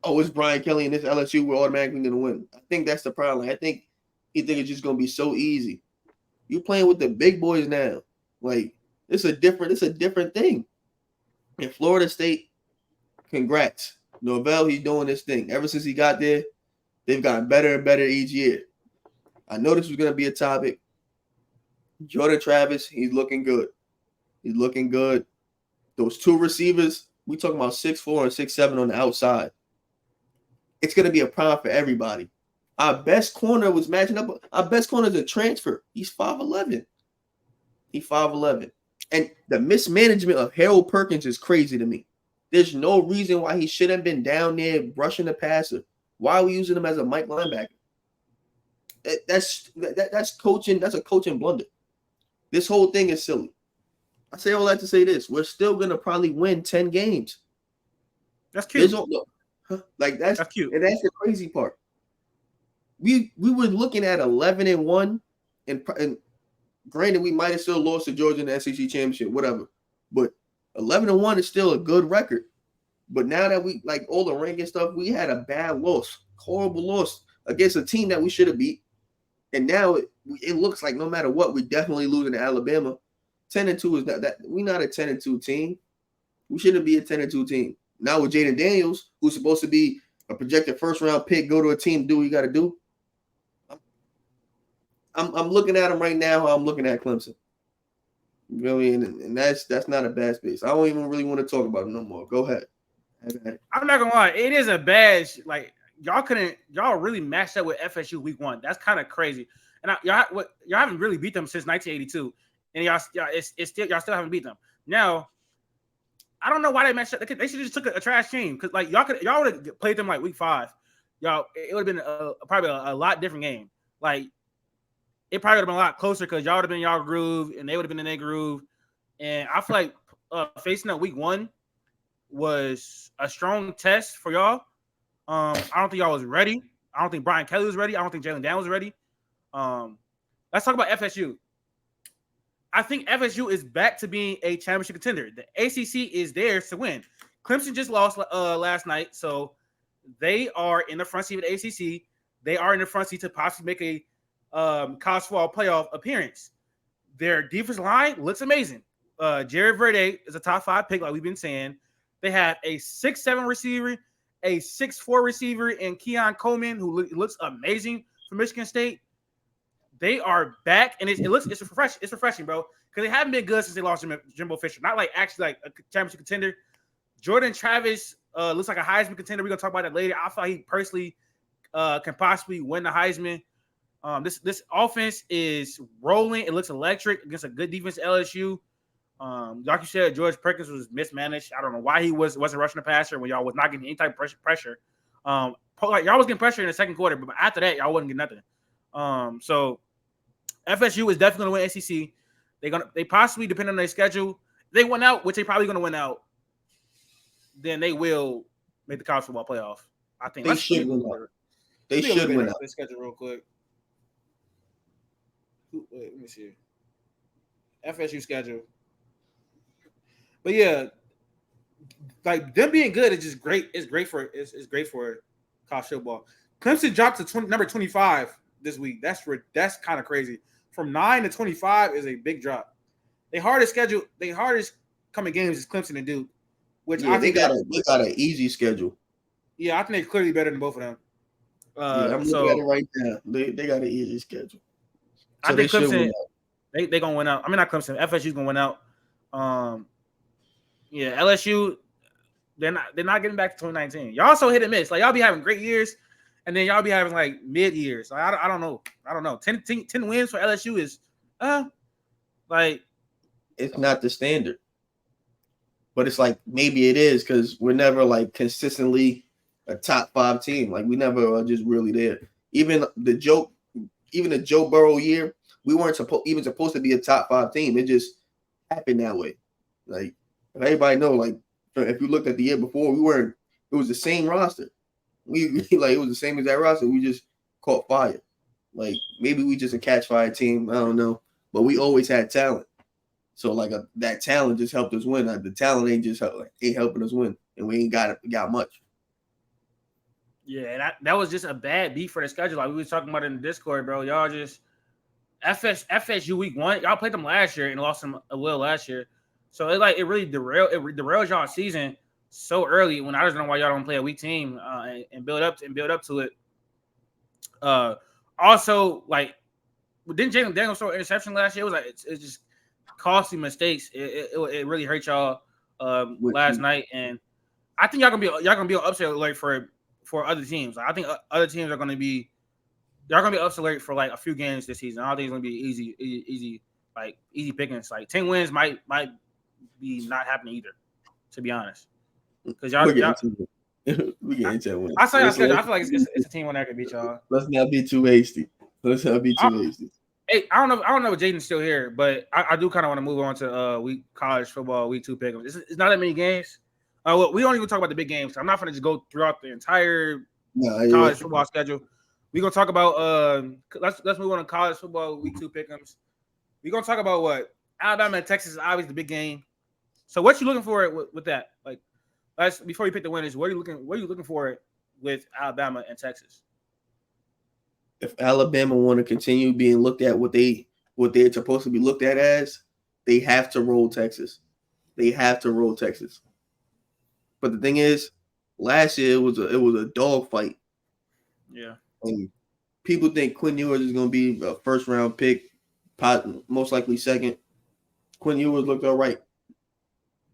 oh, it's Brian Kelly and this LSU, we're automatically gonna win. I think that's the problem. I think he think it's just gonna be so easy. You playing with the big boys now. Like it's a different thing. In Florida State, congrats. Norvell, he's doing this thing. Ever since he got there, they've gotten better and better each year. I know this was gonna be a topic. Jordan Travis, he's looking good. He's looking good. Those 2 receivers, we talking about 6'4" and 6'7" on the outside. It's going to be a problem for everybody. Our best corner was matching up. Our best corner is a transfer. He's 5'11". He's 5'11". And the mismanagement of Harold Perkins is crazy to me. There's no reason why he should have been down there brushing the passer. Why are we using him as a Mike linebacker? That's coaching. That's a coaching blunder. This whole thing is silly. I say all that to say this. We're still going to probably win 10 games. That's cute. Like that's cute. And that's the crazy part. We were looking at 11-1, and granted, we might have still lost to Georgia in the SEC championship, whatever. But 11-1 is still a good record. But now that we like all the ranking stuff, we had a bad loss, horrible loss against a team that we should have beat. And now it looks like no matter what, we're definitely losing to Alabama. 10-2 is not that we're not a 10-2 team. We shouldn't be a 10-2 team. Now with Jaden Daniels, who's supposed to be a projected first round pick, go to a team, do what you got to do. I'm looking at him right now. How I'm looking at Clemson. You know what I mean? And that's not a bad space. I don't even really want to talk about it no more. Go ahead. I'm not gonna lie, it is a bad like y'all really matched up with FSU week 1. That's kind of crazy. And y'all haven't really beat them since 1982, and y'all still haven't beat them. Now, I don't know why they matched up. They should have just took a trash team because like y'all would have played them like week 5. Y'all, it would have been probably a lot different game. Like it probably would have been a lot closer because y'all would have been y'all groove and they would have been in their groove. And I feel like facing up week 1 was a strong test for y'all. I don't think y'all was ready. I don't think Brian Kelly was ready. I don't think Jalen Daniels was ready. Let's talk about FSU. I think FSU is back to being a championship contender. The ACC is theirs to win. Clemson just lost last night, so they are in the front seat of the ACC. They are in the front seat to possibly make a college football playoff appearance. Their defensive line looks amazing. Jared Verde is a top 5 pick, like we've been saying. They have a 6'7" receiver, a 6'4" receiver, and Keon Coleman, who looks amazing for Michigan State. They are back, and it's refreshing, bro. Because they haven't been good since they lost Jimbo Fisher. Not like actually like a championship contender. Jordan Travis looks like a Heisman contender. We're gonna talk about that later. I thought he personally can possibly win the Heisman. This offense is rolling. It looks electric against a good defense LSU. Like you said, George Perkins was mismanaged. I don't know why he wasn't rushing the passer when y'all was not getting any type of pressure. Like y'all was getting pressure in the second quarter, but after that, y'all wasn't getting nothing. So FSU is definitely going to win ACC. They possibly, depending on their schedule, they win out, which they probably going to win out. Then they will make the college football playoff. I think they should win out. They should win out. Their schedule real quick. Wait, let me see. FSU schedule. But yeah, like them being good is just great. It's great for college football. Clemson dropped to number 25 this week. That's kind of crazy. From 9 to 25 is a big drop. Their hardest coming games is Clemson and Duke, which I think they got an easy schedule. Yeah, I think they're clearly better than both of them. I'm looking at it right now. They got an easy schedule. So I think Clemson they gonna win out. I mean, not Clemson. FSU's gonna win out. Yeah, LSU they're not getting back to 2019. Y'all so hit and miss. Like y'all be having great years, and then y'all be having like mid years. Like, I don't know. 10 wins for LSU is like it's not the standard. But it's like maybe it is because we're never like consistently a top 5 team. Like we never are just really there. Even the Joe Burrow year, we weren't supposed to be a top 5 team. It just happened that way. Like everybody know, like if you looked at the year before, we weren't. It was the same roster. We like it was the same exact roster. We just caught fire. Like maybe we just a catch fire team. I don't know, but we always had talent. So like that talent just helped us win. The talent ain't helping us win, and we ain't got much. Yeah, that was just a bad beat for the schedule. Like we was talking about in the Discord, bro. Y'all just FSU week 1. Y'all played them last year and lost them a little last year. So it really derails y'all season so early. When I just don't know why y'all don't play a weak team and build up to it. Also, like didn't Jalen Daniels throw an interception last year? It was like it's just costly mistakes. It really hurt y'all last night, and I think y'all gonna be on upset alert for other teams. Like, I think other teams are gonna be upset alert for like a few games this season. I don't think it's gonna be easy pickings. Like 10 wins might be not happening either, to be honest. Because y'all we get into it. I feel like it's a team one that can beat y'all. Let's not be too hasty. Hey, I don't know if Jaden's still here, but I do kind of want to move on to college football week 2 pick'ems. It's not that many games. Well, we don't even talk about the big games. I'm not going to just go throughout the entire college football schedule. We're gonna talk about let's move on to college football week 2 pick'ems. We're gonna talk about what Alabama and Texas is obviously the big game. So what you looking for with that? Like, before you pick the winners, what are you looking for with Alabama and Texas? If Alabama want to continue being looked at what they're supposed to be looked at as, they have to roll Texas. But the thing is, last year it was a dog fight. Yeah. And people think Quinn Ewers is going to be a first round pick, most likely second. Quinn Ewers looked all right.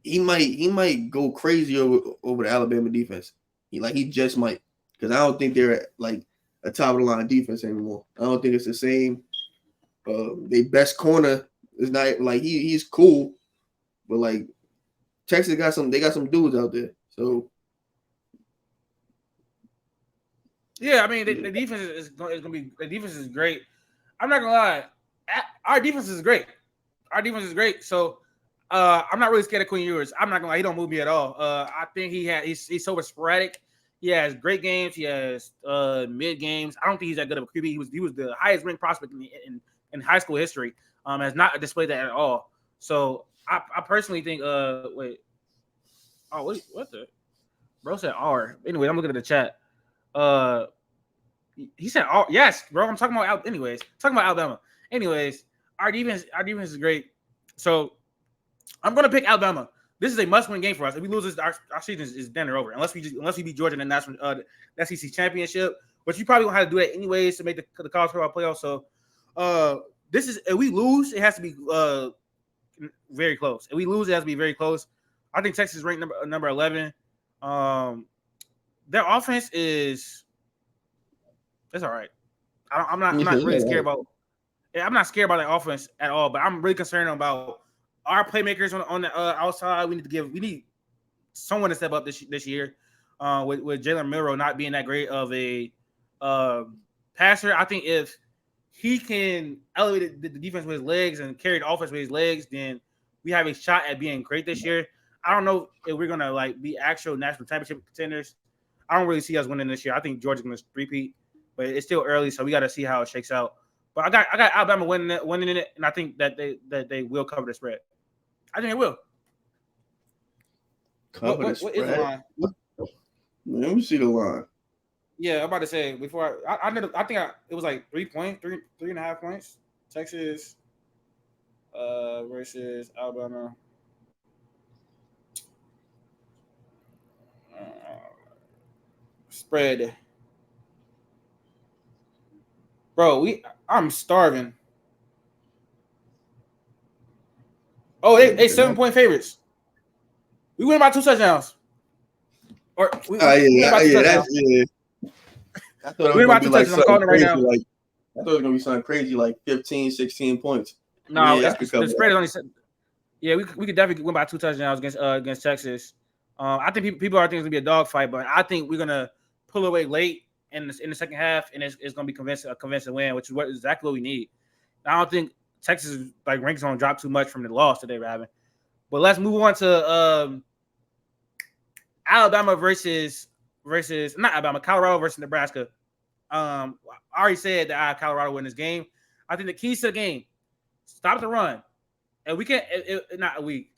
He might go crazy over the Alabama defense. He just might, because I don't think they're like a top of the line defense anymore. I don't think it's the same. Their best corner is not like he's cool, but like Texas got some dudes out there. So yeah, I mean the defense is going to be the defense is great. I'm not gonna lie, our defense is great. Our defense is great. So I'm not really scared of Quinn Ewers. I'm not gonna lie, he don't move me at all. I think he's so sporadic. He has great games. He has mid games. I don't think he's that good of a QB. He was the highest ranked prospect in high school history. Has not displayed that at all. So I personally think wait. Oh wait, what the bro said R. Anyway, I'm looking at the chat. He said R. Yes, bro. I'm talking about Alabama. Anyways, our defense is great. So I'm gonna pick Alabama. This is a must-win game for us. If we lose this, our season is done or over. Unless we beat Georgia in the national the SEC championship, which you probably won't have to do it anyways to make the college football playoff. So, this is if we lose, it has to be very close. If we lose, it has to be very close. I think Texas is ranked number 11. Their offense is it's all right. I'm not really scared about. I'm not scared about their offense at all, but I'm really concerned about our playmakers on the outside. We need someone to step up this year. With Jalen Milroe not being that great of a passer, I think if he can elevate the defense with his legs and carry the offense with his legs, then we have a shot at being great this year. I don't know if we're gonna like be actual national championship contenders. I don't really see us winning this year. I think Georgia's gonna repeat, but it's still early, so we got to see how it shakes out. But I got Alabama winning it, and I think that they will cover the spread. I think they will. What is the line? Let me see the line. Yeah, I'm about to say before I think it was like 3.5 points. Texas versus Alabama. Spread. Bro, I'm starving. Oh, they 7-point favorites. We win by 2 touchdowns. Or we win by 2 touchdowns. I thought it was going to be like something crazy. Right I thought it was going to be something crazy like 15, 16 points. No, the spread is only. Yeah, we could definitely win by 2 touchdowns against Texas. I think people are thinking it's going to be a dogfight, but I think we're going to pull away late in the second half, and it's going to be a convincing win, which is exactly what we need. I don't think Texas like ranks going to drop too much from the loss that they were having. But let's move on to Alabama versus not Alabama, Colorado versus Nebraska. I already said that Colorado win this game. I think the keys to the game: stop the run, and we can't. We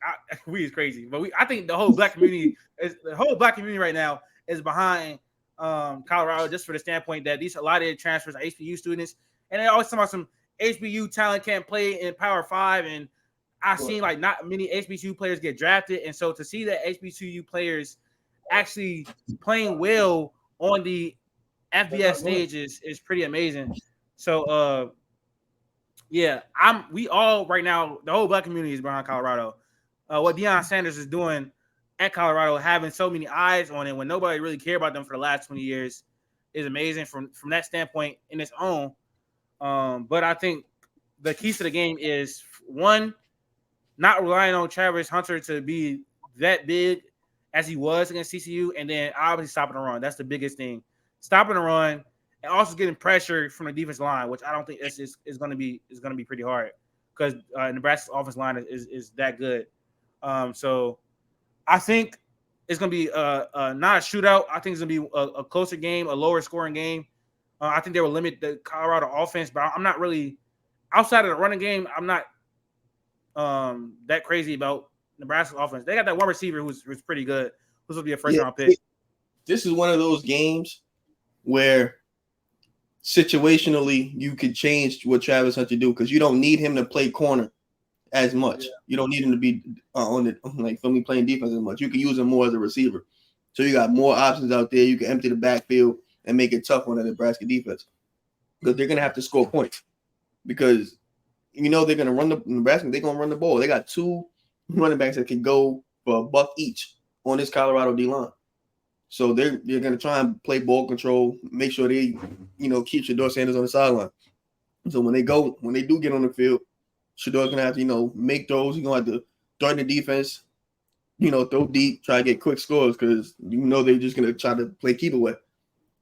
is crazy, but I think the whole black community right now is behind Colorado just for the standpoint that a lot of their transfers are HBU students, and they always talk about some HBU talent can't play in Power 5, and I've seen like not many HBCU players get drafted, and so to see that HBCU players actually playing well on the FBS stage is pretty amazing. So we all right now, the whole black community is behind Colorado. What Deion Sanders is doing at Colorado, having so many eyes on it when nobody really cared about them for the last 20 years is amazing from that standpoint in its own. But I think the keys to the game is, one, not relying on Travis Hunter to be that big as he was against TCU, and then obviously stopping the run. That's the biggest thing. Stopping the run and also getting pressure from the defense line, which I don't think is going to be pretty hard because Nebraska's offense line is that good. So I think it's going to be not a shootout. I think it's going to be a closer game, a lower scoring game. I think they will limit the Colorado offense, but I'm not really outside of the running game. I'm not that crazy about Nebraska's offense. They got that one receiver who's pretty good, who's going to be a first round pick. This is one of those games where situationally you could change what Travis Hunter do because you don't need him to play corner as much. Yeah. You don't need him to be playing defense as much. You can use him more as a receiver. So you got more options out there. You can empty the backfield and make it tough on the Nebraska defense because they're gonna have to score points because they're gonna run the Nebraska. They're gonna run the ball. They got 2 running backs that can go for $1 each on this Colorado D line. So they're gonna try and play ball control, make sure they keep Shador Sanders on the sideline. So when they do get on the field, Shador's gonna have to make throws. He's gonna have to threaten the defense. Throw deep, try to get quick scores because they're just gonna try to play keep away.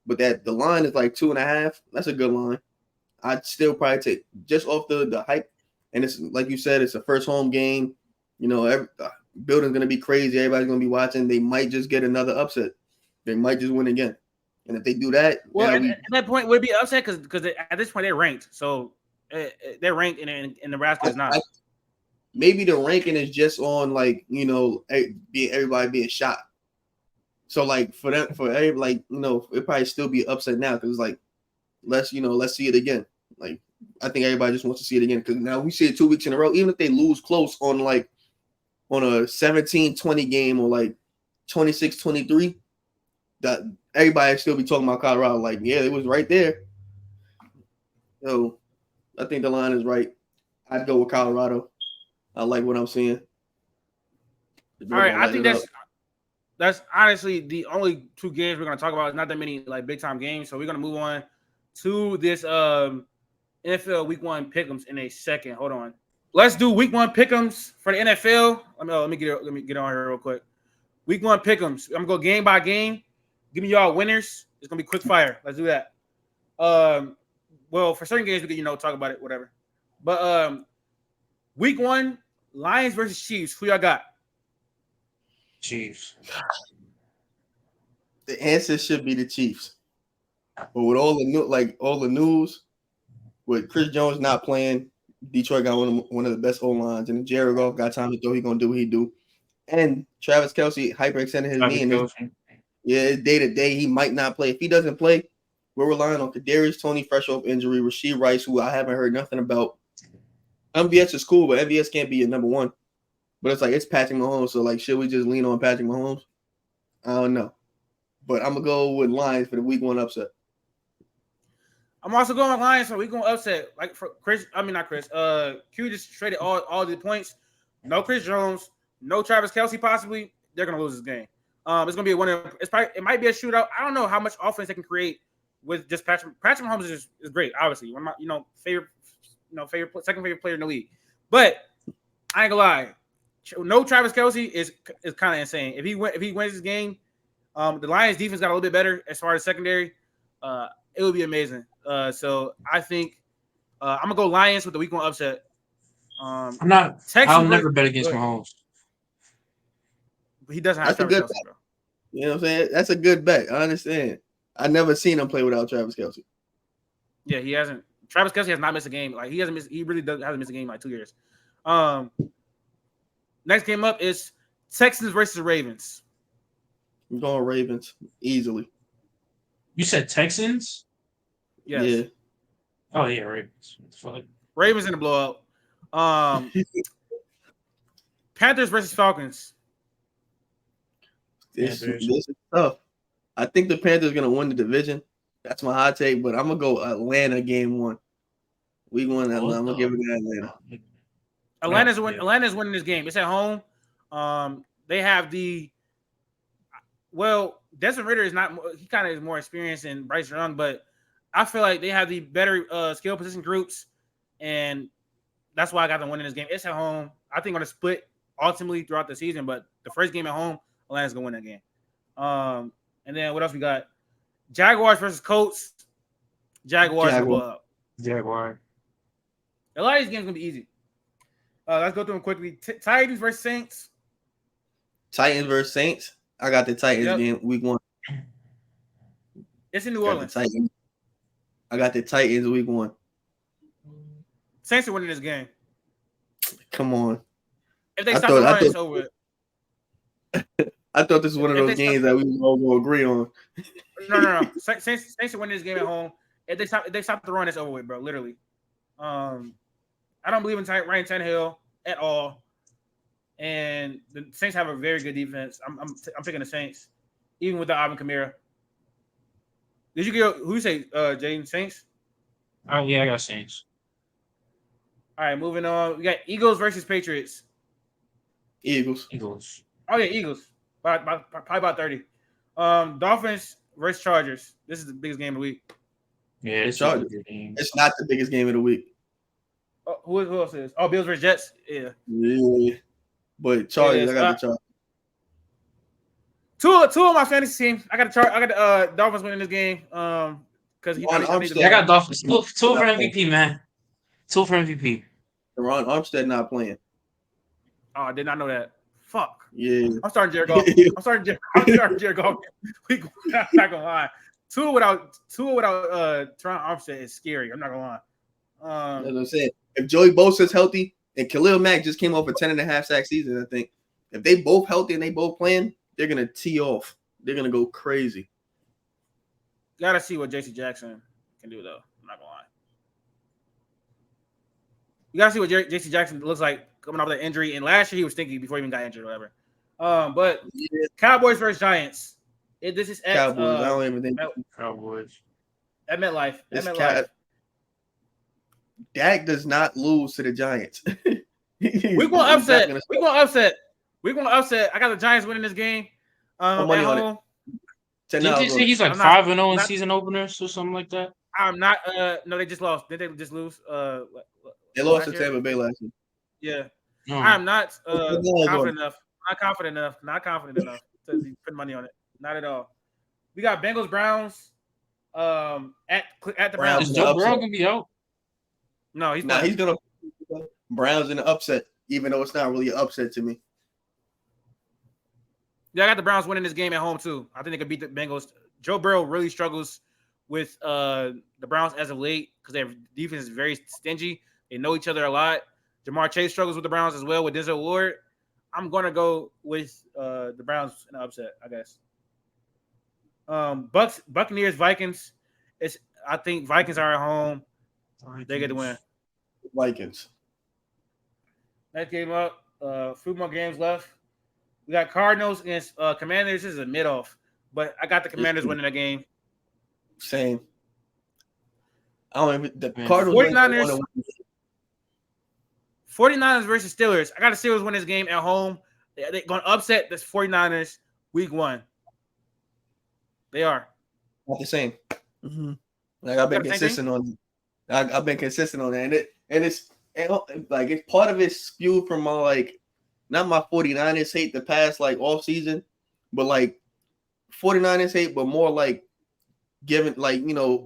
But the line is like 2.5. That's a good line. I'd still probably take just off the hype. And it's like you said, it's a first home game. Every building's gonna be crazy. Everybody's gonna be watching. They might just get another upset. They might just win again. And if they do that, well, at that point, would it be upset because at this point they're ranked. So they're ranked, and Nebraska is not. Maybe the ranking is just on everybody being shot. So for them, it probably still be upset now because let's see it again. I think everybody just wants to see it again because now we see it 2 weeks in a row. Even if they lose close on a 17-20 game or 26-23, that everybody still be talking about Colorado. Yeah, it was right there. So I think the line is right. I'd go with Colorado. I like what I'm seeing. All right, I think that's honestly the only 2 games we're gonna talk about. It's not that many big time games, so we're gonna move on to this NFL Week 1 Pick'ems in a second. Hold on, let's do Week 1 Pick'ems for the NFL. Let me get on here real quick. Week 1 Pick'ems. I'm gonna go game by game. Give me y'all winners. It's gonna be quick fire. Let's do that. Well, for certain games we can talk about it, whatever. But Week 1, Lions versus Chiefs. Who y'all got? Chiefs. The answer should be the Chiefs. But with all the news, with Chris Jones not playing, Detroit got one of the best O-lines, and Jared Goff got time to throw. He's gonna do what he do. And Travis Kelce hyperextended his knee, and day to day he might not play. If he doesn't play, we're relying on Kadarius Toney fresh off injury, Rashee Rice, who I haven't heard nothing about. MVS is cool, but MVS can't be your number one. But it's Patrick Mahomes, so should we just lean on Patrick Mahomes? I don't know. But I'm gonna go with Lions for the Week 1 upset. I'm also going with Lions for Week 1 upset. For Chris, not Chris. Q just traded all the points. No Chris Jones, no Travis Kelce. Possibly they're gonna lose this game. It's gonna be a winner. It might be a shootout. I don't know how much offense they can create with just Patrick Mahomes is great. Obviously, one of my favorite second favorite player in the league. But I ain't gonna lie. No Travis Kelce is kind of insane. If he wins this game, the Lions defense got a little bit better as far as secondary. It would be amazing. So I think I'm gonna go Lions with the Week 1 upset. I'll never bet against Mahomes. He doesn't have Travis Kelce, bro. You know what I'm saying? That's a good bet. I understand. I never seen him play without Travis Kelce. Yeah, he hasn't. Travis Kelce has not missed a game. He hasn't missed. He really hasn't missed a game in 2 years. Next game up is Texans versus Ravens. I'm going Ravens easily. You said Texans? Yes. Yeah. Oh yeah, Ravens. Ravens in the blowout. Panthers versus Falcons. This is tough. I think the Panthers are gonna win the division. That's my hot take, but I'm gonna go Atlanta game 1. Week 1, I'm gonna give it to Atlanta. Atlanta's winning this game. It's at home. They have Desmond Ridder is not. He kind of is more experienced than Bryce Young, but I feel like they have the better skill position groups, and that's why I got them winning this game. It's at home. I think going to split ultimately throughout the season, but the first game at home, Atlanta's gonna win that game. And then what else we got? Jaguars versus Colts. Jaguars. Jaguar. A lot of these games gonna be easy. Let's go through them quickly. Titans versus Saints. Titans versus Saints. I got the Titans game Week 1. It's in New Orleans. I got the Titans Week 1. Saints are winning this game. Come on. If they stop the run, it's over. I thought this was one of those games that we all going to agree on. No. Saints are winning this game at home. If they stop the run, it's over with, bro. Literally. I don't believe in Ryan Tannehill at all. And the Saints have a very good defense. I'm picking the Saints. even with the Alvin Kamara. Did you get who you say? Jaden Saints. Oh yeah, I got Saints. All right, moving on. We got Eagles versus Patriots. Eagles. Eagles. Oh yeah, Eagles. Probably about 30. Dolphins versus Chargers. This is the biggest game of the week. Yeah, it's a Chargers. good game. It's not the biggest game of the week. Who else is? Oh, Bills versus Jets. Yeah. Yeah. But Chargers, I got the Chargers. Two of my fantasy teams. I got the Dolphins winning this game. Because I got Dolphins. Two for MVP, man. Two for MVP. Ron Armstead not playing. Oh, I did not know that. Fuck. Yeah. I'm starting Jared Goff. I'm starting Jared Goff. I'm not gonna lie. Two without Teron Armstead is scary. I'm not gonna lie. That's what I'm saying. If Joey Bosa's healthy and Khalil Mack just came off a 10.5 sack season, I think if they both healthy and they both playing, they're gonna tee off. They're gonna go crazy. Gotta see what J.C. Jackson can do, though. I'm not gonna lie. You gotta see what J.C. Jackson looks like coming off that injury. And last year he was stinky before he even got injured or whatever. But yeah. Cowboys versus Giants. This is at Cowboys. I don't even think Cowboys. At MetLife. Dak does not lose to the Giants. We're gonna upset. We're gonna upset. I got the Giants winning this game. At home. Did you say he's like 5-0 in season openers or something like that? I'm not. No, they just lost. Did they just lose? They lost to Tampa Bay last year. Yeah, I'm not confident enough. Not confident enough to put money on it. Not at all. We got Bengals Browns. At the Browns. Is Joe Burrow gonna be out? No, he's not. He's gonna Browns in the upset, even though it's not really an upset to me. Yeah, I got the Browns winning this game at home too. I think they could beat the Bengals. Joe Burrow really struggles with the Browns as of late because their defense is very stingy. They know each other a lot. Jamar Chase struggles with the Browns as well with Denzel Ward. I'm gonna go with the Browns in the upset, I guess. Buccaneers Vikings. I think Vikings are at home. They get the win. Vikings. Next game up. Few more games left. We got Cardinals against Commanders. This is a mid-off, but I got the Commanders winning the game. Same. I don't even. The Cardinals. 49ers versus Steelers. I got the Steelers win this game at home. They're going to upset the 49ers week 1. They are. Not the same. Mm-hmm. Like I've been consistent on. I've been consistent on that, and it's part of it skewed from my not my 49ers hate the past off season, but 49ers hate, but more giving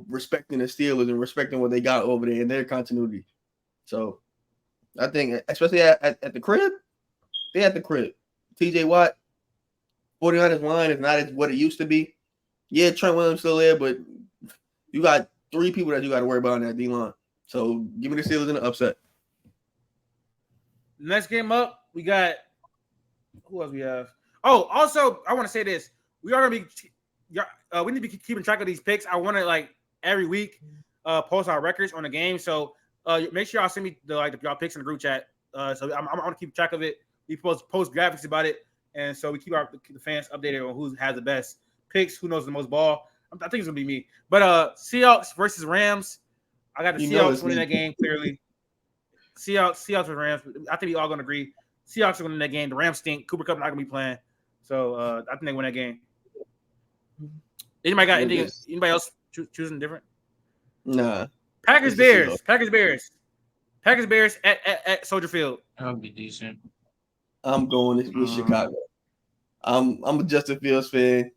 respecting the Steelers and respecting what they got over there and their continuity. So I think especially at the crib, they at the crib. TJ Watt, 49ers line is not what it used to be. Yeah, Trent Williams still there, but you got 3 people that you got to worry about in that D line. So give me the Steelers in the upset. Next game up, we got who else we have? Oh, also I want to say this: we are gonna be we need to be keeping track of these picks. I want to every week post our records on the game. So make sure y'all send me y'all picks in the group chat. So I'm gonna keep track of it. We post graphics about it, and so we keep the fans updated on who has the best picks, who knows the most ball. I think it's gonna be me. But Seahawks versus Rams. I got the Seahawks winning that game clearly. Seahawks versus Rams. I think we all gonna agree. Seahawks are winning that game. The Rams stink. Cooper Kupp not gonna be playing. So I think they win that game. Anybody got anything? Anybody else choosing different? Nah. Packers Bears at Soldier Field. That'll be decent. I'm going with Chicago. I'm a Justin Fields fan.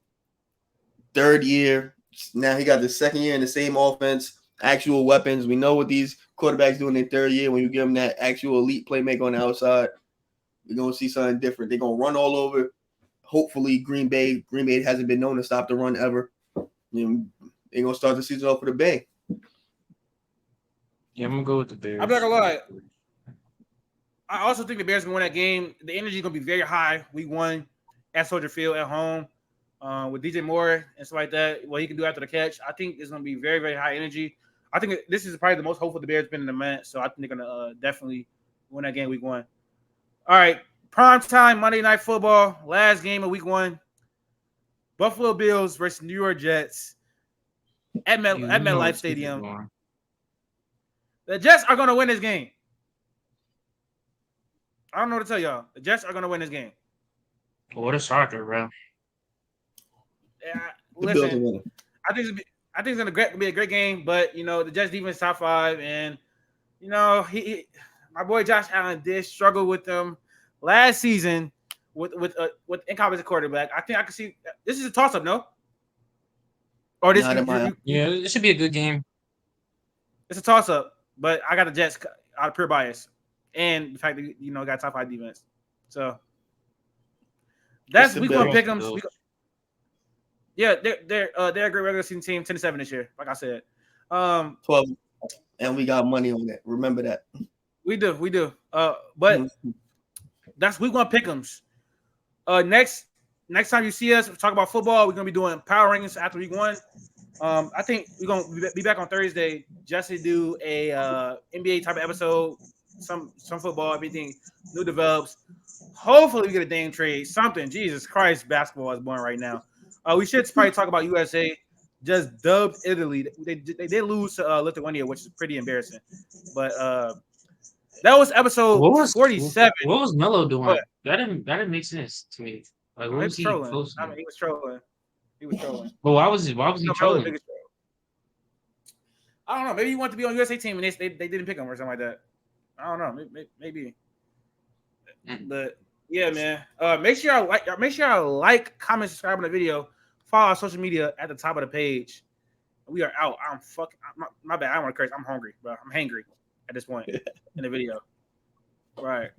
3rd year. Now he got the 2nd year in the same offense, actual weapons. We know what these quarterbacks do in their 3rd year. When you give them that actual elite playmaker on the outside, you're going to see something different. They're going to run all over. Hopefully, Green Bay hasn't been known to stop the run ever. They're going to start the season off with a bang. Yeah, I'm going to go with the Bears. I'm not going to lie. I also think the Bears going to win that game. The energy is going to be very high week 1 at Soldier Field at home. With DJ Moore and stuff like that, what he can do after the catch, I think it's going to be very, very high energy. I think this is probably the most hopeful the Bears been in the match, so I think they're going to definitely win that game week 1. All right, primetime Monday Night Football, last game of week 1. Buffalo Bills versus New York Jets at MetLife Stadium. The Jets are going to win this game. I don't know what to tell y'all. The Jets are going to win this game. What a soccer, bro. Yeah, listen, I think it's going to be a great game, but, the Jets defense top 5, and, my boy Josh Allen did struggle with them last season with incompetent quarterback. I think I can see this is a toss-up, no? Or this? Yeah, it should be a good game. It's a toss-up, but I got the Jets out of pure bias, and the fact that got top 5 defense. So that's we gonna pick them. Yeah, they're a great regular season team, 10-7 this year. Like I said, 12, and we got money on that. Remember that. We do. But that's we gonna pick them. Next time you see us talk about football, we're gonna be doing power rankings after week 1. I think we're gonna be back on Thursday just to do a NBA type of episode, some football, everything new develops. Hopefully we get a dang trade, something. Jesus Christ, basketball is boring right now. We should probably talk about USA just dubbed Italy. They did lose to Lithuania, which is pretty embarrassing. But that was episode 47. What was Melo doing? But that didn't make sense to me. Like, what was he close to? I mean, he was trolling. But why was he trolling? I don't know. Maybe he wanted to be on USA team and they didn't pick him or something like that. I don't know. Maybe. But yeah, man. Make sure y'all like, comment, subscribe on the video. Follow our social media at the top of the page. We are out. My bad. I don't want to curse. I'm hungry, bro. I'm hangry at this point in the video. Right.